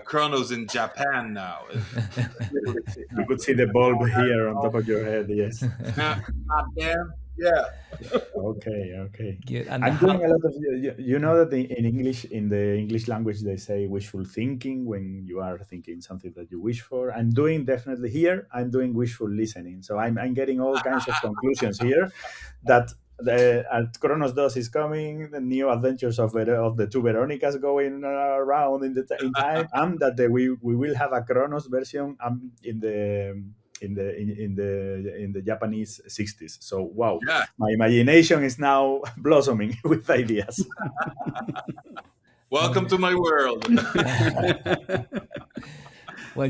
Kronos in Japan now. You could see the bulb here on top of your head. Yes. Damn. Yeah. Okay. Yeah, and I'm doing a lot of. You know that in the English language, they say wishful thinking when you are thinking something that you wish for. I'm doing definitely here. I'm doing wishful listening. So I'm getting all kinds of conclusions here that. Kronos 2 is coming, the new adventures of the two Veronicas going around in time, and that we will have a Kronos version in the Japanese 60s. So wow, yeah. My imagination is now blossoming with ideas. Welcome to my world. Well,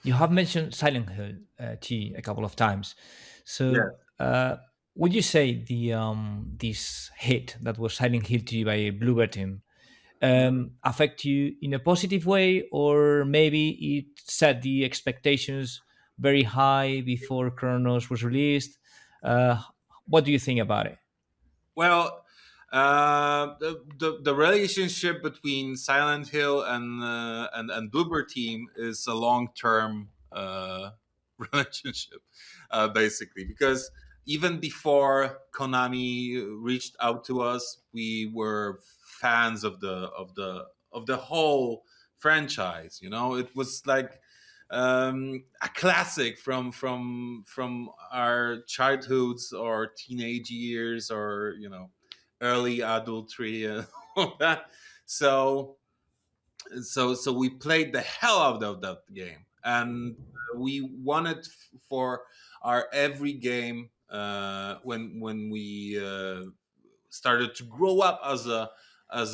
you have mentioned Silent Hill T a couple of times. So would you say this hit that was Silent Hill T by Bloober Team affect you in a positive way, or maybe it set the expectations very high before Kronos was released? What do you think about it? Well, The relationship between Silent Hill and Bloober Team is a long-term relationship, basically, because even before Konami reached out to us, we were fans of the whole franchise. It was like a classic from our childhoods or teenage years, or early adultery and all that. So we played the hell out of that game, and we wanted for our every game, when we started to grow up as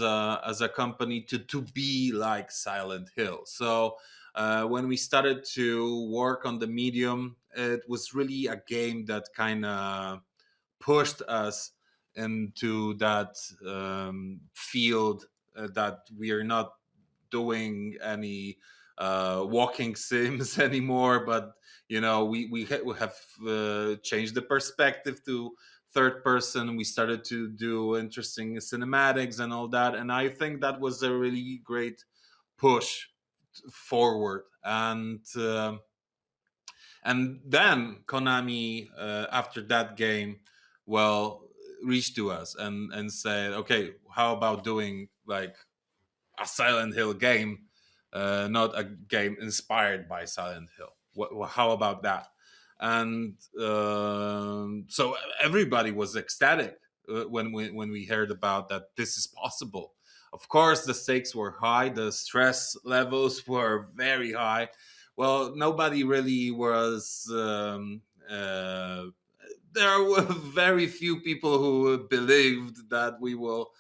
a company, to be like Silent Hill. So when we started to work on the medium, it was really a game that kind of pushed us into that field, that we are not doing any walking sims anymore, but we have changed the perspective to third person. We started to do interesting cinematics and all that, and I think that was a really great push forward. And then Konami, after that game, reached to us and said, okay, how about doing like a Silent Hill game, not a game inspired by Silent Hill? How about that? And so everybody was ecstatic when we heard about that this is possible. Of course, the stakes were high, the stress levels were very high. Well, nobody really was. There were very few people who believed that we will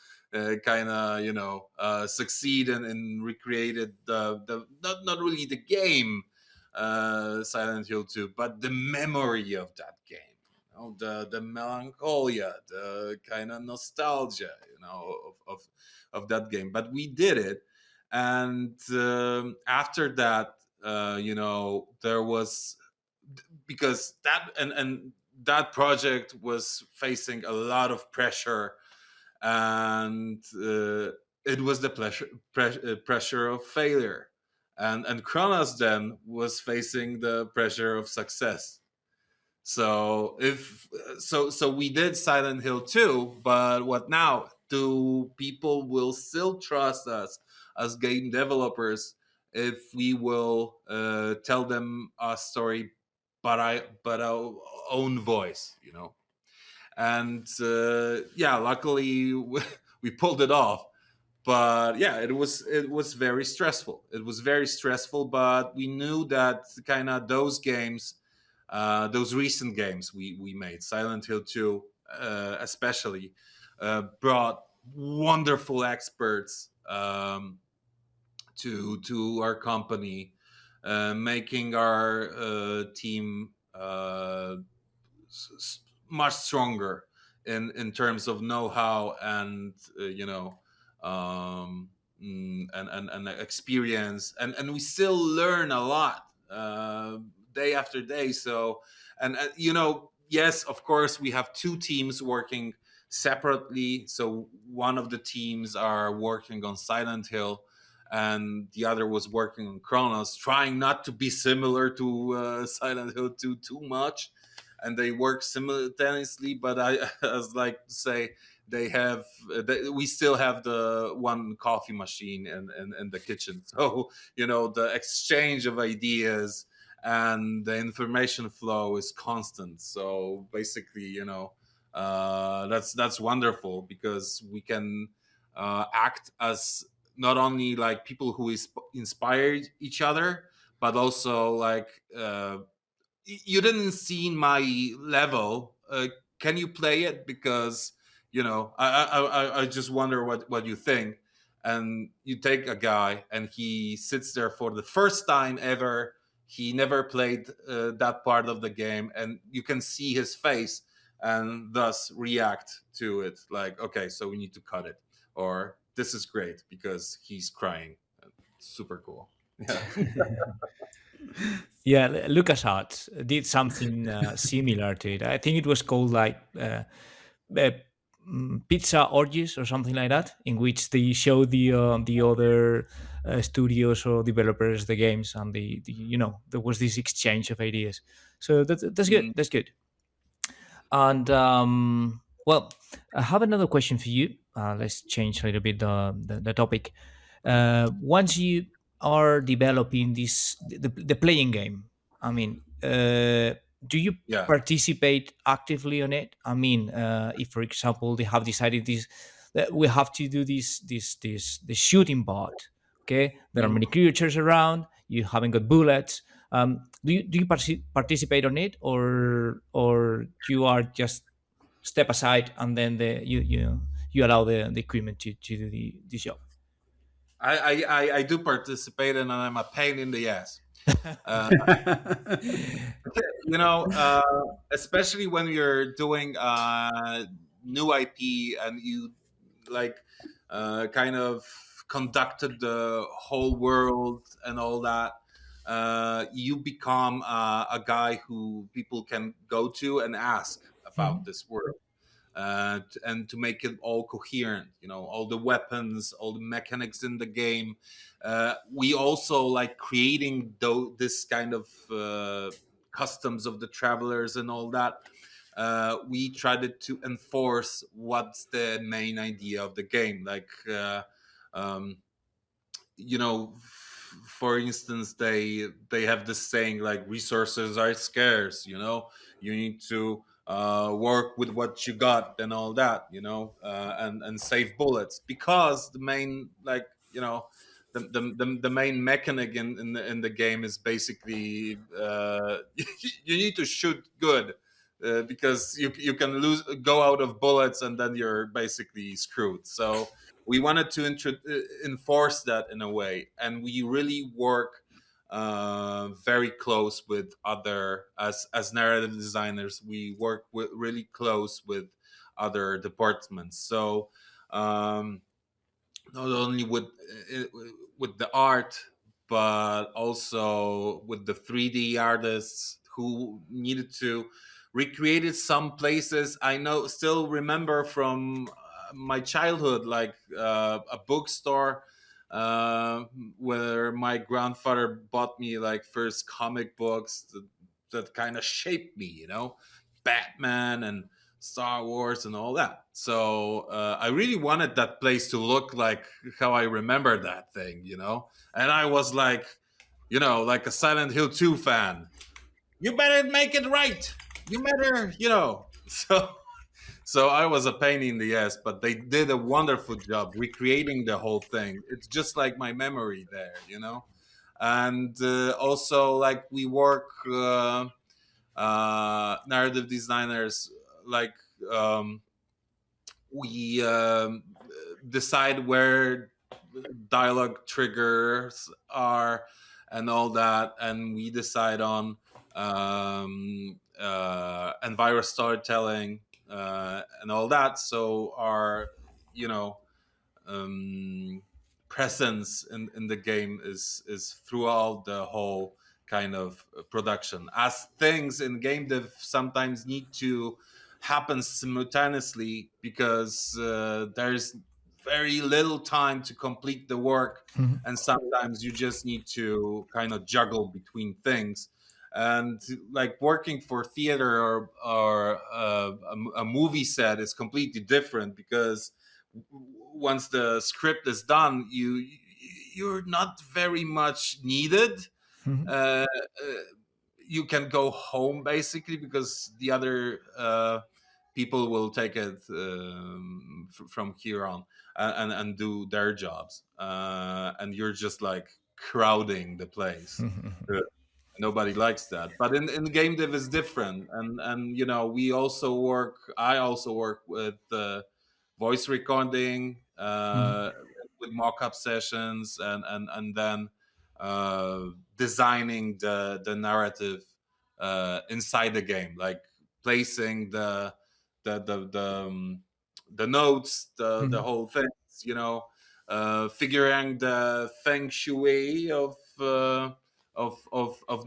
kind of succeed and recreated the not really the game Silent Hill 2, but the memory of that game. The melancholia, the kind of nostalgia, of that game. But we did it, and after that, there was, because that and that project was facing a lot of pressure, and it was the pressure of failure, and Kronos then was facing the pressure of success. So we did Silent Hill 2, but what now? Do people will still trust us as game developers if we will tell them a story, but our own voice, And luckily we pulled it off. But yeah, it was very stressful. It was very stressful, but we knew that kind of those games, those recent games we made, Silent Hill 2 especially, brought wonderful experts to our company, making our team much stronger in terms of know-how and and experience, and we still learn a lot day after day. So and yes, of course, we have two teams working separately. So one of the teams are working on Silent Hill, and the other was working on Kronos, trying not to be similar to Silent Hill 2 too much. And they work simultaneously, but I like to say we still have the one coffee machine in the kitchen. So, the exchange of ideas and the information flow is constant. So basically, that's wonderful, because we can act as not only like people who inspired each other, but also like you didn't see my level. Can you play it? Because I just wonder what you think. And you take a guy and he sits there for the first time ever. He never played that part of the game, and you can see his face and thus react to it like, okay, so we need to cut it, or this is great because he's crying. Super cool. Yeah. Yeah, LucasArts did something similar to it. I think it was called like pizza orgies or something like that, in which they show the other studios or developers the games, and there was this exchange of ideas. So that's good. That's good. And well, I have another question for you. Let's change a little bit the topic. Once you are developing the playing game, I mean, do you participate actively on it? I mean, if for example they have decided that we have to do this shooting part, okay? There are many creatures around. You haven't got bullets. Do you participate on it, or you are just step aside and then you allow the equipment to do the job? I do participate, and I'm a pain in the ass. Especially when you're doing new IP and you like kind of conducted the whole world and all that. You become a guy who people can go to and ask about this world. And to make it all coherent, all the weapons, all the mechanics in the game. We also like creating this kind of customs of the travelers and all that. We tried to enforce what's the main idea of the game. Like, for instance, they have this saying like resources are scarce. You need to work with what you got and all that, and save bullets, because the main the main mechanic in the game is basically you need to shoot good, because you can go out of bullets and then you're basically screwed. So we wanted to enforce that in a way, and we really work very close with other, as narrative designers, we work really close with other departments. So not only with the art, but also with the 3D artists who needed to recreate some places. I still remember from my childhood, like a bookstore where my grandfather bought me like first comic books that kind of shaped me, Batman and Star Wars and all that. So I really wanted that place to look like how I remember that thing, And I was like, like a Silent Hill 2 fan. You better make it right. You better, So I was a pain in the ass, but they did a wonderful job recreating the whole thing. It's just like my memory there, And also, like, we work narrative designers, like we decide where dialogue triggers are and all that, and we decide on enviro storytelling and all that. So our presence in the game is throughout the whole kind of production, as things in game dev sometimes need to happen simultaneously, because there's very little time to complete the work, and sometimes you just need to kind of juggle between things. And like working for theater or a movie set is completely different, because once the script is done, you're not very much needed. You can go home basically, because the other people will take it from here on and do their jobs, and you're just like crowding the place. Nobody likes that. But in game dev is different, and we also work. I also work with voice recording, with mock-up sessions, and then designing the narrative inside the game, like placing the notes, the whole thing, figuring the feng shui of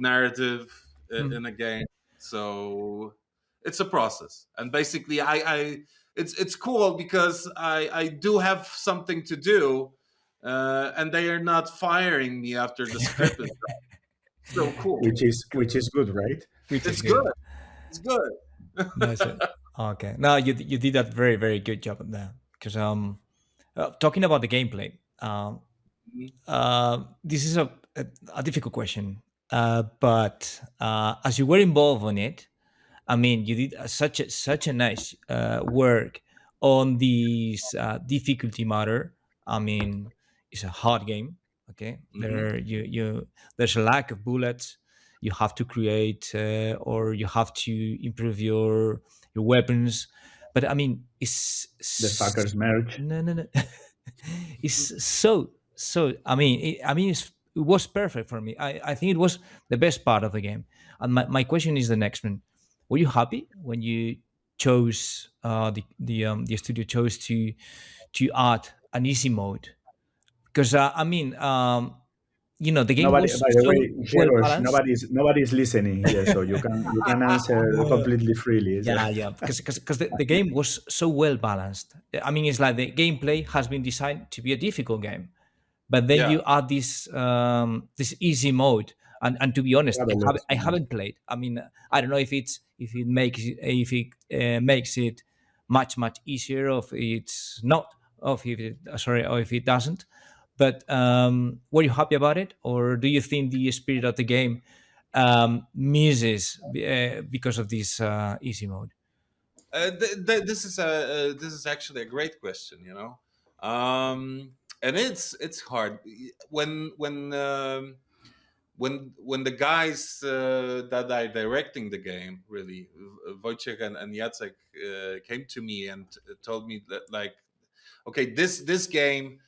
narrative in a game. So it's a process, and basically I it's cool because I do have something to do, and they are not firing me after the script is done. So cool. Which is good, right? Which is It's good. good. It's good. That's it. Okay. No, you did that very, very good job at that. Because talking about the gameplay, this is a difficult question. But as you were involved in it, I mean, you did such a nice work on this difficulty matter. I mean, it's a hard game. Okay, there's a lack of bullets. You have to create or you have to improve your weapons. But I mean, The fuckers merge. no. It's so. It was perfect for me. I think it was the best part of the game. And my question is the next one: were you happy when you chose the studio chose to add an easy mode? Because the game Nobody, was by the so way, well Grzegorz, balanced. nobody's listening here, so you can answer completely freely. Yeah, because the game was so well balanced. I mean, it's like the gameplay has been designed to be a difficult game, but then Yeah. you add this easy mode. And to be honest, I Yeah. haven't played. I mean, I don't know if it makes it much easier, or if it's not, or if it doesn't. But were you happy about it, or do you think the spirit of the game misses because of this easy mode? This is actually a great question, and it's hard when the guys that are directing the game, really, Wojciech and Jacek, came to me and told me that, like, okay, this game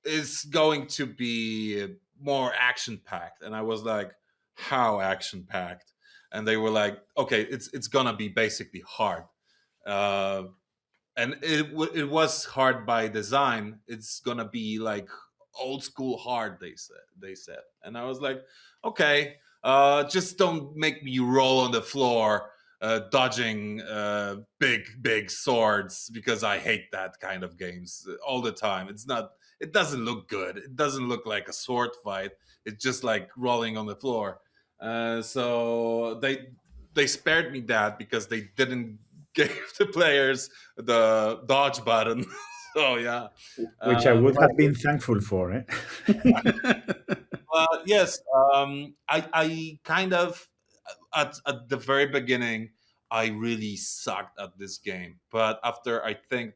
is going to be more action packed, and I was like, how action packed? And they were like, okay, it's gonna be basically hard, and it was hard by design. It's gonna be like old school hard, they said, and I was like, okay, just don't make me roll on the floor dodging big swords, because I hate that kind of games all the time. It doesn't look good. It doesn't look like a sword fight. It's just like rolling on the floor. So they spared me that because they didn't give the players the dodge button. So yeah, Which I would have been thankful for. yes, I kind of at the very beginning I really sucked at this game, but after, I think,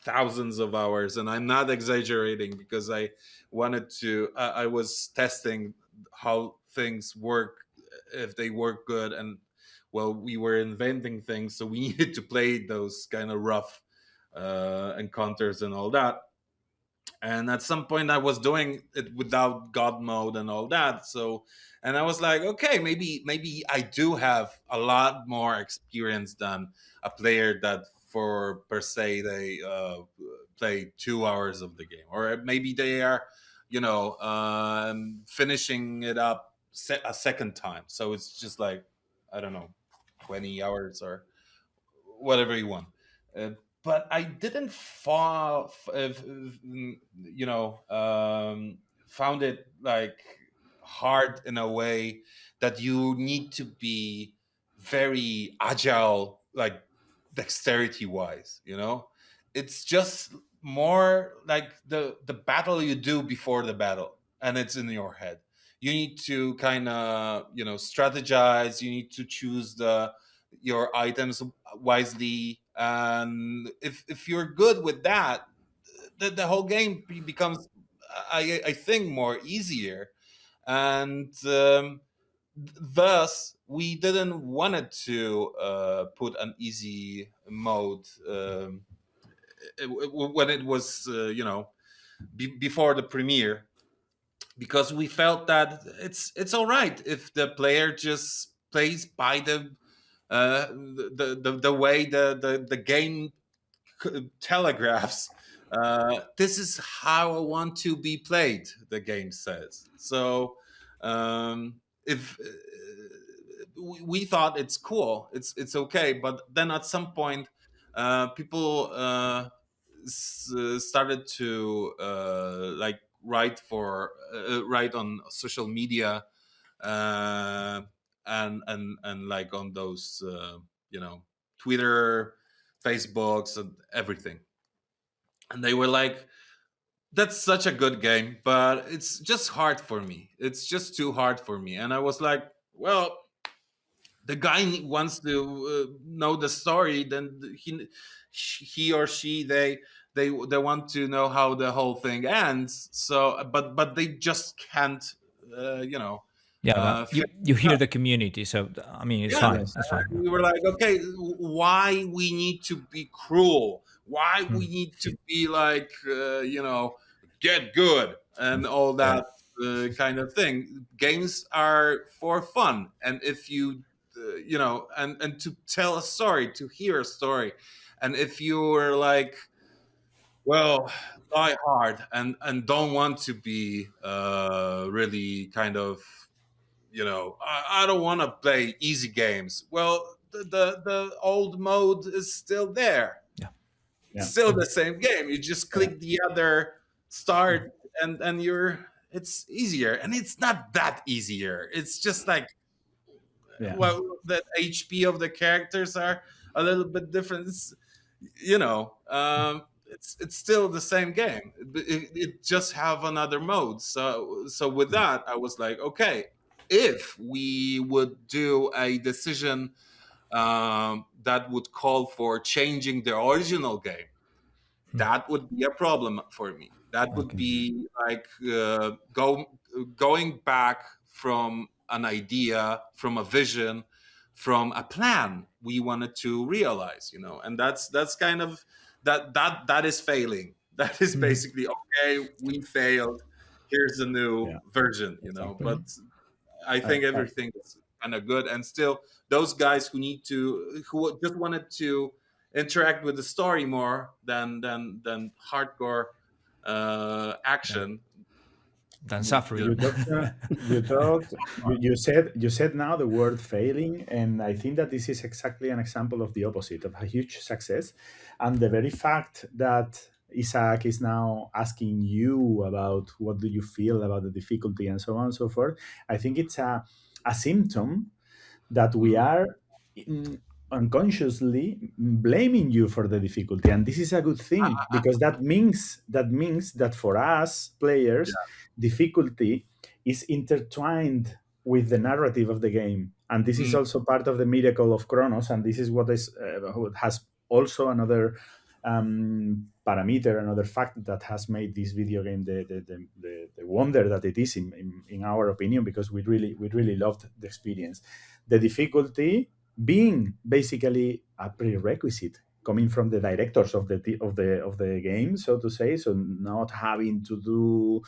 thousands of hours, and I'm not exaggerating, because I was testing how things work, if they work good, and well, we were inventing things, so we needed to play those kind of rough encounters and all that. And at some point I was doing it without god mode and all that, so, and I was like, okay, maybe I do have a lot more experience than a player that, for per se, they play 2 hours of the game, or maybe they are finishing it up a second time, so it's just like, I don't know, 20 hours or whatever you want. Uh, but I didn't found it like hard in a way that you need to be very agile, like dexterity wise. It's just more like the battle you do before the battle, and it's in your head. You need to kind of strategize. You need to choose your items wisely, and if you're good with that, the whole game becomes, I think, more easier. And thus we didn't want it to put an easy mode when it was before the premiere, because we felt that it's all right if the player just plays by the way the game telegraphs. This is how I want to be played, the game says. So if we thought it's cool, it's okay, but then at some point people started to like write on social media, and like on those Twitter, Facebooks, and everything. And they were like, that's such a good game, but it's just hard for me. It's just too hard for me. And I was like, well, the guy wants to know the story, then he or she, they want to know how the whole thing ends. So but they just can't you hear the community, so I mean it's fine. It's fine. We were like, okay, why we need to be cruel? Why we need to be like get good and all that kind of thing? Games are for fun, and if you and to tell a story, to hear a story, and if you're like, well, die hard and don't want to be really kind of I don't want to play easy games. Well, the old mode is still there. Yeah. Still the same game. You just click the other start and it's easier, and it's not that easier. It's just like well, the HP of the characters are a little bit different. It's, it's still the same game. It just have another mode. So with that, I was like, okay, if we would do a decision that would call for changing the original game, that would be a problem for me. That would be like going back from an idea, from a vision, from a plan we wanted to realize, and that's kind of that is failing. That is basically, okay, we failed. Here's a new version, But I think everything is kind of good, and still those guys who just wanted to interact with the story more than hardcore action. Than suffering. You said now the word failing, and I think that this is exactly an example of the opposite, of a huge success. And the very fact that Isaac is now asking you about what do you feel about the difficulty and so on and so forth, I think it's a symptom that we are unconsciously blaming you for the difficulty, and this is a good thing, because that means that for us players, difficulty is intertwined with the narrative of the game, and this is also part of the miracle of Cronos, and this is what has also another parameter, another fact that has made this video game the wonder that it is in our opinion, because we really loved the experience. The difficulty being basically a prerequisite coming from the directors of the game, so to say, so not having to do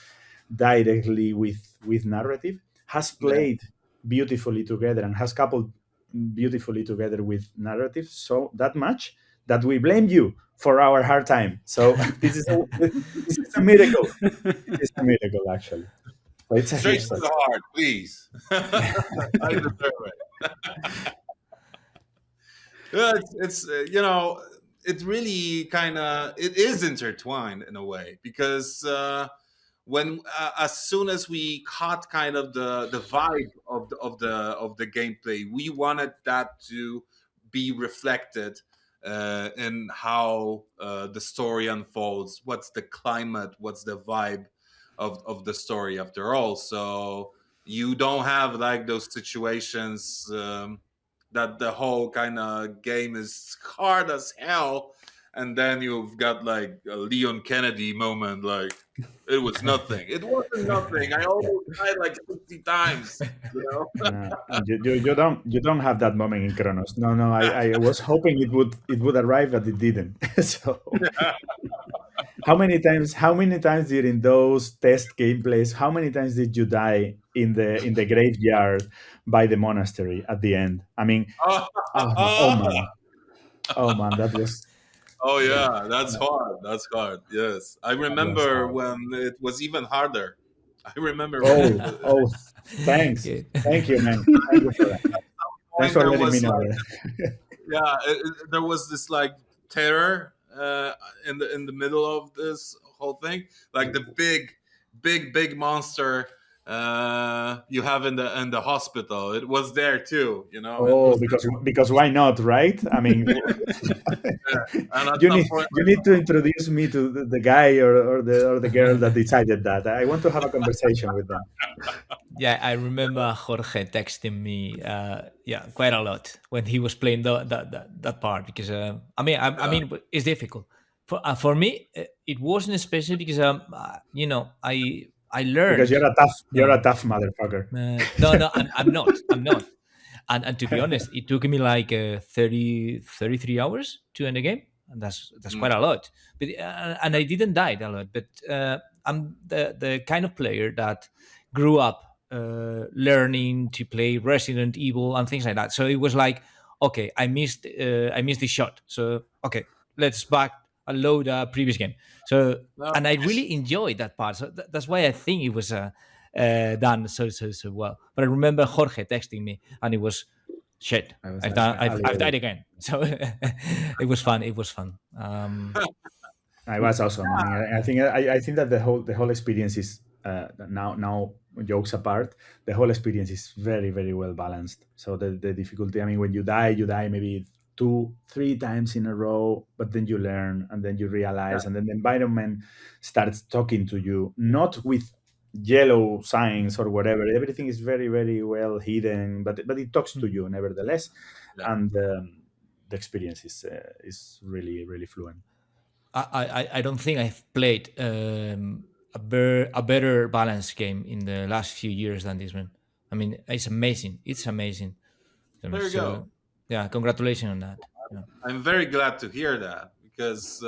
directly with narrative, has played beautifully together and has coupled beautifully together with narrative, so that much that we blame you for our hard time. So this is a miracle. It's a miracle, actually. So it's straight to the heart, please. I deserve it. It's it really kind of, it is intertwined in a way, because when as soon as we caught kind of the vibe of the gameplay, we wanted that to be reflected in how the story unfolds. What's the climate? What's the vibe of the story after all? So you don't have like those situations that the whole kind of game is hard as hell, and then you've got like a Leon Kennedy moment, like it was nothing. It wasn't nothing. I almost died like 50 times. You don't have that moment in Cronos. No. I was hoping it would arrive, but it didn't. So how many times during those test gameplays, how many times did you die in the graveyard by the monastery at the end? I mean, oh man, that was. Oh yeah, that's hard. That's hard. Yes, I remember when it was even harder. I remember. Thanks. Thank you, man. Thank you for that. Thanks for letting me know. There was this like terror in the middle of this whole thing, like the big monster you have in the hospital. It was there too, you know. Oh, because why not, right? I mean, And at you some need point, you need to introduce me to the guy or the girl that decided that. I want to have a conversation with them. Yeah, I remember Jorge texting me, quite a lot when he was playing that part, because I mean, it's difficult for me. It wasn't especially because I learned Because you're a tough motherfucker. no, I'm not. And to be honest, it took me like 33 hours to end the game, and that's quite a lot. But and I didn't die a lot. But I'm the kind of player that grew up learning to play Resident Evil and things like that. So it was like, okay, I missed the shot. So okay, let's back and load a previous game. So and I really enjoyed that part. So that's why I think it was done so well. But I remember Jorge texting me, and it was shit. I've died again. So it was fun. It was fun. It was awesome. I mean, I think that the whole experience is now jokes apart. The whole experience is very, very well balanced. So the difficulty. I mean, when you die maybe 2-3 times in a row, but then you learn, and then you realize, and then the environment starts talking to you, not with yellow signs or whatever. Everything is very, very well hidden, but it talks to you nevertheless, and the experience is really, really fluent. I don't think I've played a better balanced game in the last few years than this one. I mean, it's amazing. It's amazing. There you go. Yeah, congratulations on that. Yeah. I'm very glad to hear that, because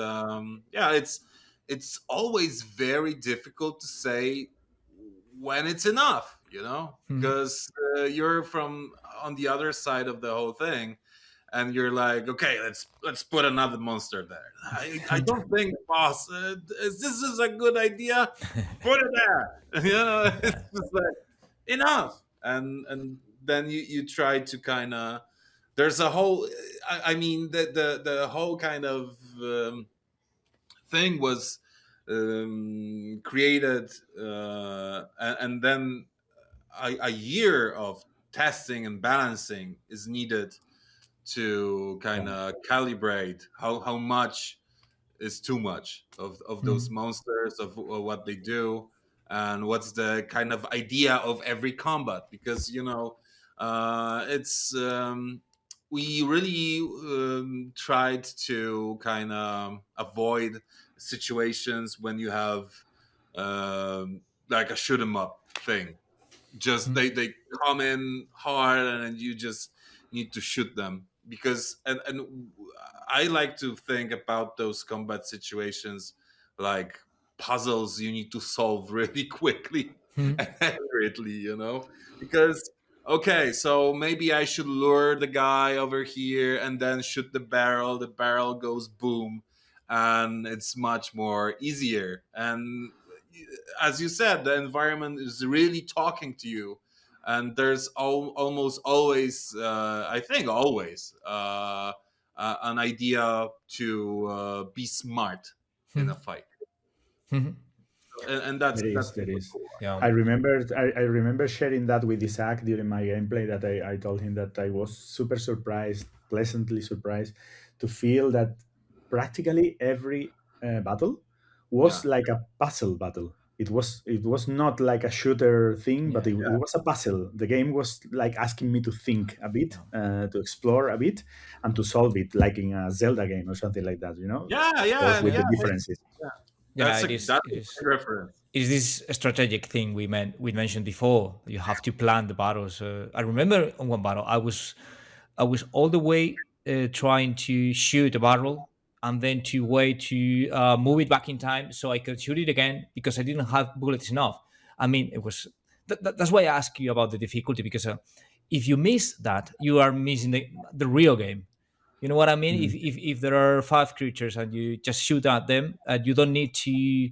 it's always very difficult to say when it's enough, you know, because you're from on the other side of the whole thing, and you're like, okay, let's put another monster there. I don't think, boss, this is a good idea. Put it there. You know, it's just like enough, and then you try to kind of. There's a whole. I mean, the whole kind of thing was created, and then a year of testing and balancing is needed to kind of calibrate how much is too much of those monsters, of what they do, and what's the kind of idea of every combat, because it's we really tried to kind of avoid situations when you have like a shoot 'em up thing. Just they come in hard, and you just need to shoot them, because and I like to think about those combat situations like puzzles you need to solve really quickly and accurately, because okay, so maybe I should lure the guy over here and then shoot the barrel goes boom, and it's much more easier. And as you said, the environment is really talking to you, and there's almost always I think always an idea to be smart in a fight. And that's there is. cool. Yeah. I remember sharing that with Isaac during my gameplay, that I told him that I was super surprised, pleasantly surprised, to feel that practically every battle was like a puzzle battle. It was not like a shooter thing, but it was a puzzle. The game was like asking me to think a bit, to explore a bit, and to solve it, like in a Zelda game or something like that, with the differences. It is reference. It is this strategic thing we mentioned before. You have to plan the battles. I remember on one battle, I was all the way trying to shoot a barrel, and then to wait to move it back in time so I could shoot it again, because I didn't have bullets enough. I mean, it was that's why I ask you about the difficulty, because if you miss that, you are missing the real game. You know what I mean? If there are 5 creatures and you just shoot at them, you don't need to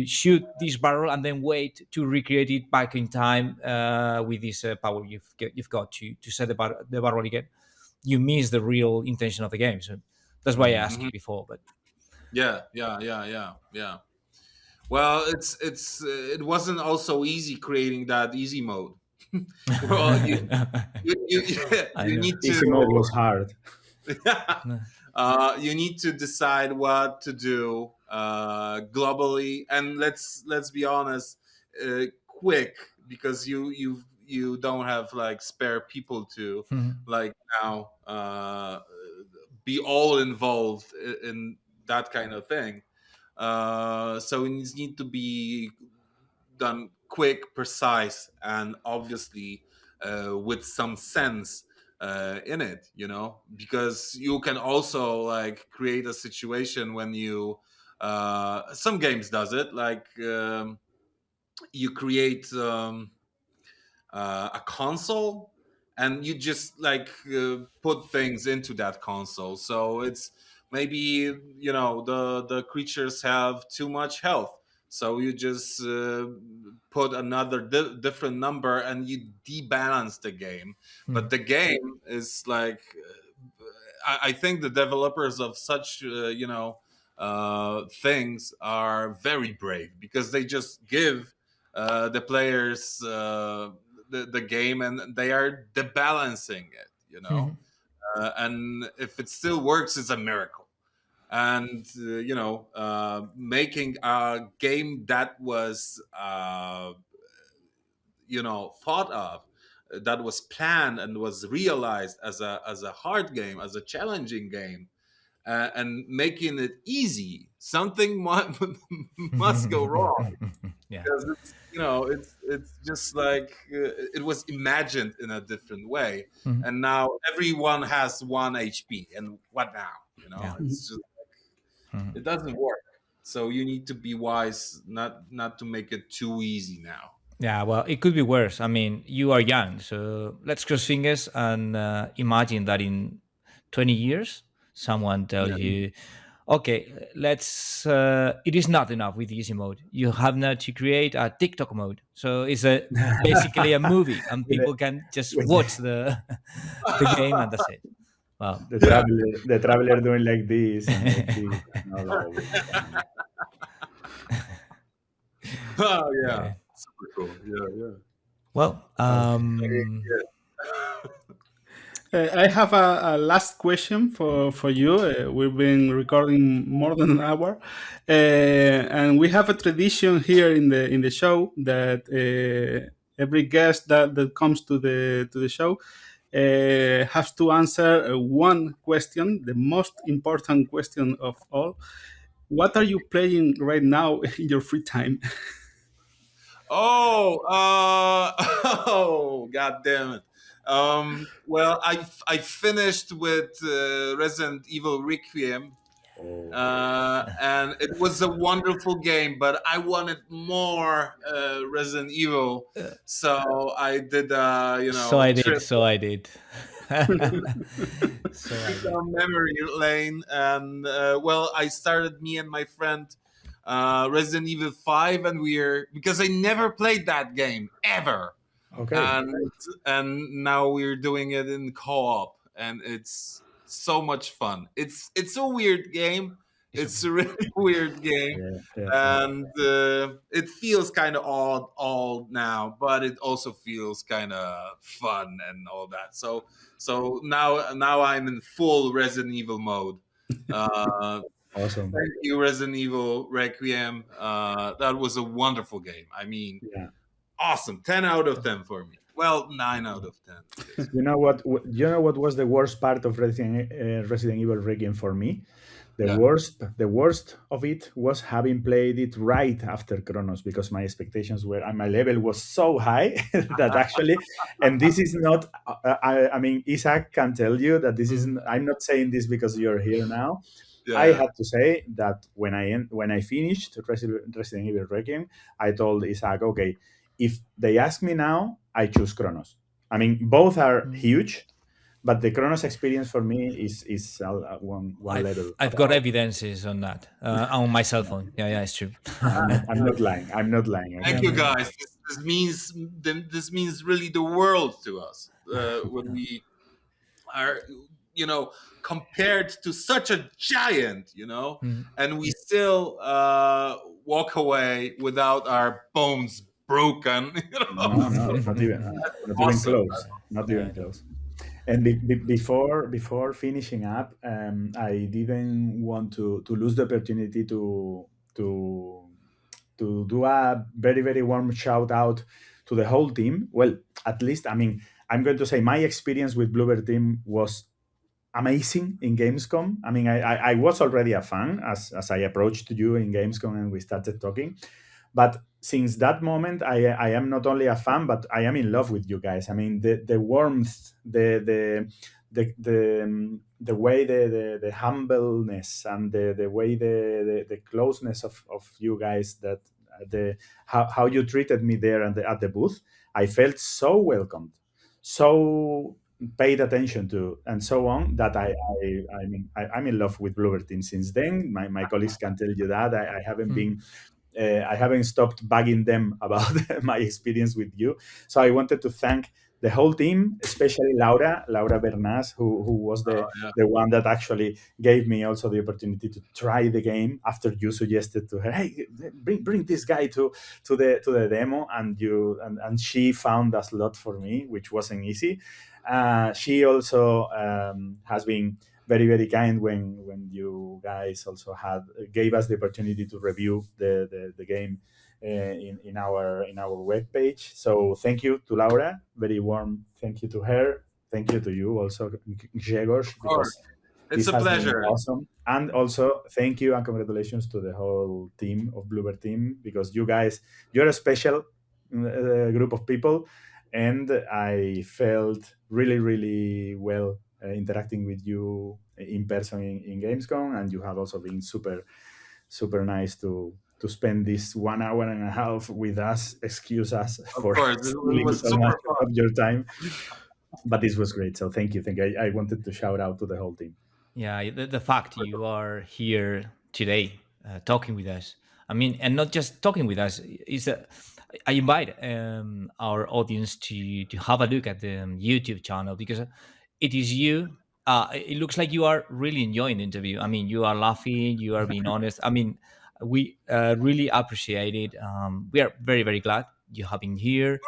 shoot this barrel and then wait to recreate it back in time with this power you've got to set the barrel again. You miss the real intention of the game. That's why I asked you before. But Yeah. Well, it wasn't also easy creating that easy mode. Well, you need to. Easy mode was hard. You need to decide what to do globally, and let's be honest, quick, because you don't have like spare people to like now be all involved in that kind of thing. So it needs to be done quick, precise, and obviously with some sense in it, because you can also like create a situation when you some games does it like you create a console and you just like put things into that console, so it's maybe the creatures have too much health, so you just put another different number and you debalance the game. But the game is like I think the developers of such things are very brave, because they just give the players the game and they are debalancing it, and if it still works, it's a miracle. And making a game that was thought of, that was planned and was realized as a hard game, as a challenging game, and making it easy, something must go wrong. Yeah. Because it's just like it was imagined in a different way, and now everyone has 1 HP, and what now? It's just like, it doesn't work. So you need to be wise, not to make it too easy now. Yeah, well, it could be worse. I mean, you are young, so let's cross fingers and imagine that in 20 years, someone tells you, okay, let's. It is not enough with easy mode. You have now to create a TikTok mode. So it's basically a movie, and people can just watch the game, and that's it. Wow. The traveler doing like this. And like this. No. Oh yeah, super cool. Yeah. Well, I have a last question for you. We've been recording more than an hour, and we have a tradition here in the show that every guest that comes to the show has to answer one question, the most important question of all. What are you playing right now in your free time? Oh, god damn it. Well, I finished with Resident Evil Requiem, and it was a wonderful game, but I wanted more Resident Evil, so I did So I did. Memory lane, and well, I started, me and my friend, Resident Evil 5, and because I never played that game ever. Okay. And now we're doing it in co-op, and it's so much fun. It's a weird game. It's a really weird game, and it feels kind of odd now, but it also feels kind of fun and all that. So now I'm in full Resident Evil mode. Awesome. Thank you, Resident Evil Requiem. That was a wonderful game. I mean, awesome. 10 out of 10 for me. Well, 9 out of 10. You know what was the worst part of Resident Evil Requiem for me? The worst of it was having played it right after Chronos, because my expectations were, and my level was so high that actually, and this is not, I mean, Isaac can tell you that this isn't, I'm not saying this because you're here now. I had to say that when I finished Resident Evil Requiem, I told Isaac, okay, if they ask me now, I choose Chronos. I mean, both are huge, but the Chronos experience for me is one level. I've got evidences on that on my cell phone. Yeah, it's true. I'm not lying. Thank you, guys. This means really the world to us when we are compared to such a giant, Mhm. and we still walk away without our bones broken. No, not even Awesome. close. Not even close. And before finishing up, I didn't want to lose the opportunity to do a very, very warm shout out to the whole team. Well, at least, I mean, I'm going to say my experience with Bloober Team was amazing in Gamescom. I mean, I was already a fan as I approached you in Gamescom and we started talking. But since that moment, I am not only a fan, but I am in love with you guys. I mean, the warmth, the way the humbleness and the way the closeness of you guys, that how you treated me there at the booth, I felt so welcomed, so paid attention to, and so on, that I'm in love with Bloober Team since then. My colleagues can tell you that I haven't been I haven't stopped bugging them about my experience with you. So I wanted to thank the whole team, especially Laura Bernas, who was the one that actually gave me also the opportunity to try the game after you suggested to her, hey, bring this guy to the demo, and she found a slot for me, which wasn't easy. She also has been very, very kind when you guys also gave us the opportunity to review the game in our webpage. So thank you to Laura, very warm thank you to her, thank you to you also, Grzegorz, because it's a pleasure. Awesome. And also thank you and congratulations to the whole team of Bloober Team, because you're a special group of people, and I felt really, really well interacting with you in person in Gamescom, and you have also been super, super nice to spend this 1 hour and a half with us. Excuse us for stealing so much of your time, but this was great. So thank you. I wanted to shout out to the whole team. Yeah, the fact you are here today talking with us, I mean, and not just talking with us, is that I invite our audience to have a look at the YouTube channel, because it is you. It looks like you are really enjoying the interview. I mean, you are laughing, you are being honest. I mean, we really appreciate it. We are very, very glad you have been here.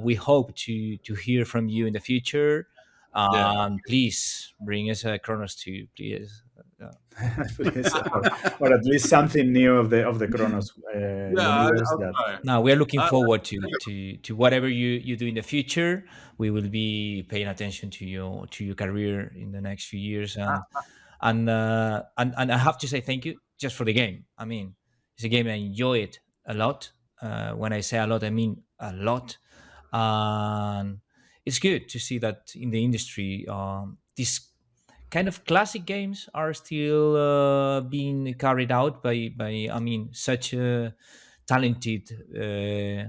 We hope to hear from you in the future. Please bring us a Cronos 2, please. Please, or at least something new of the Cronos universe. Now we are looking forward to whatever you do in the future. We will be paying attention to your career in the next few years, and I have to say thank you just for the game. I mean, it's a game I enjoy it a lot. When I say a lot, I mean a lot. And it's good to see that in the industry, this kind of classic games are still being carried out by I mean, such talented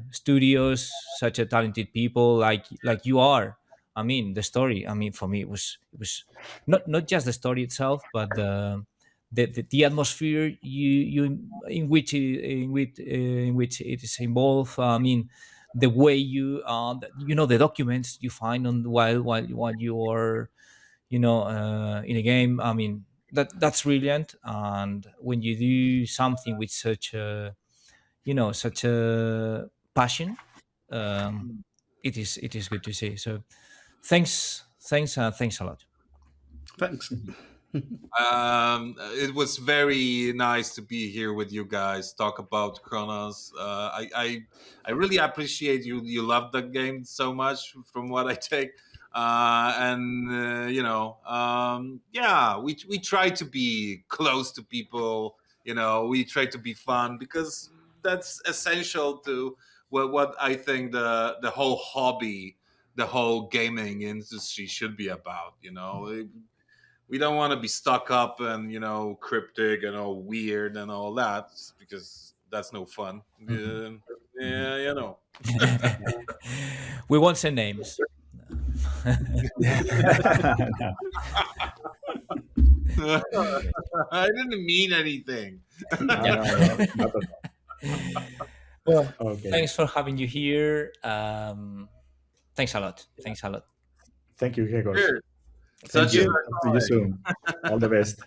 studios, such a talented people like you are. I mean, the story, I mean, for me it was not just the story itself, but the atmosphere you in which it is involved. I mean, the way the documents you find on while you are in a game. I mean, that's brilliant. And when you do something with such a passion, it is good to see. So thanks a lot. Thanks. It was very nice to be here with you guys, talk about Cronos. I really appreciate you love the game so much, from what I take. We try to be close to people. We try to be fun, because that's essential to what I think the whole hobby, the whole gaming industry should be about. We don't want to be stuck up and cryptic and all weird and all that, because that's no fun. We won't say names. I didn't mean anything. Well, okay. Thanks for having you here. Thanks a lot. Thank you, Grzegorz. Thank you. See you soon. All the best.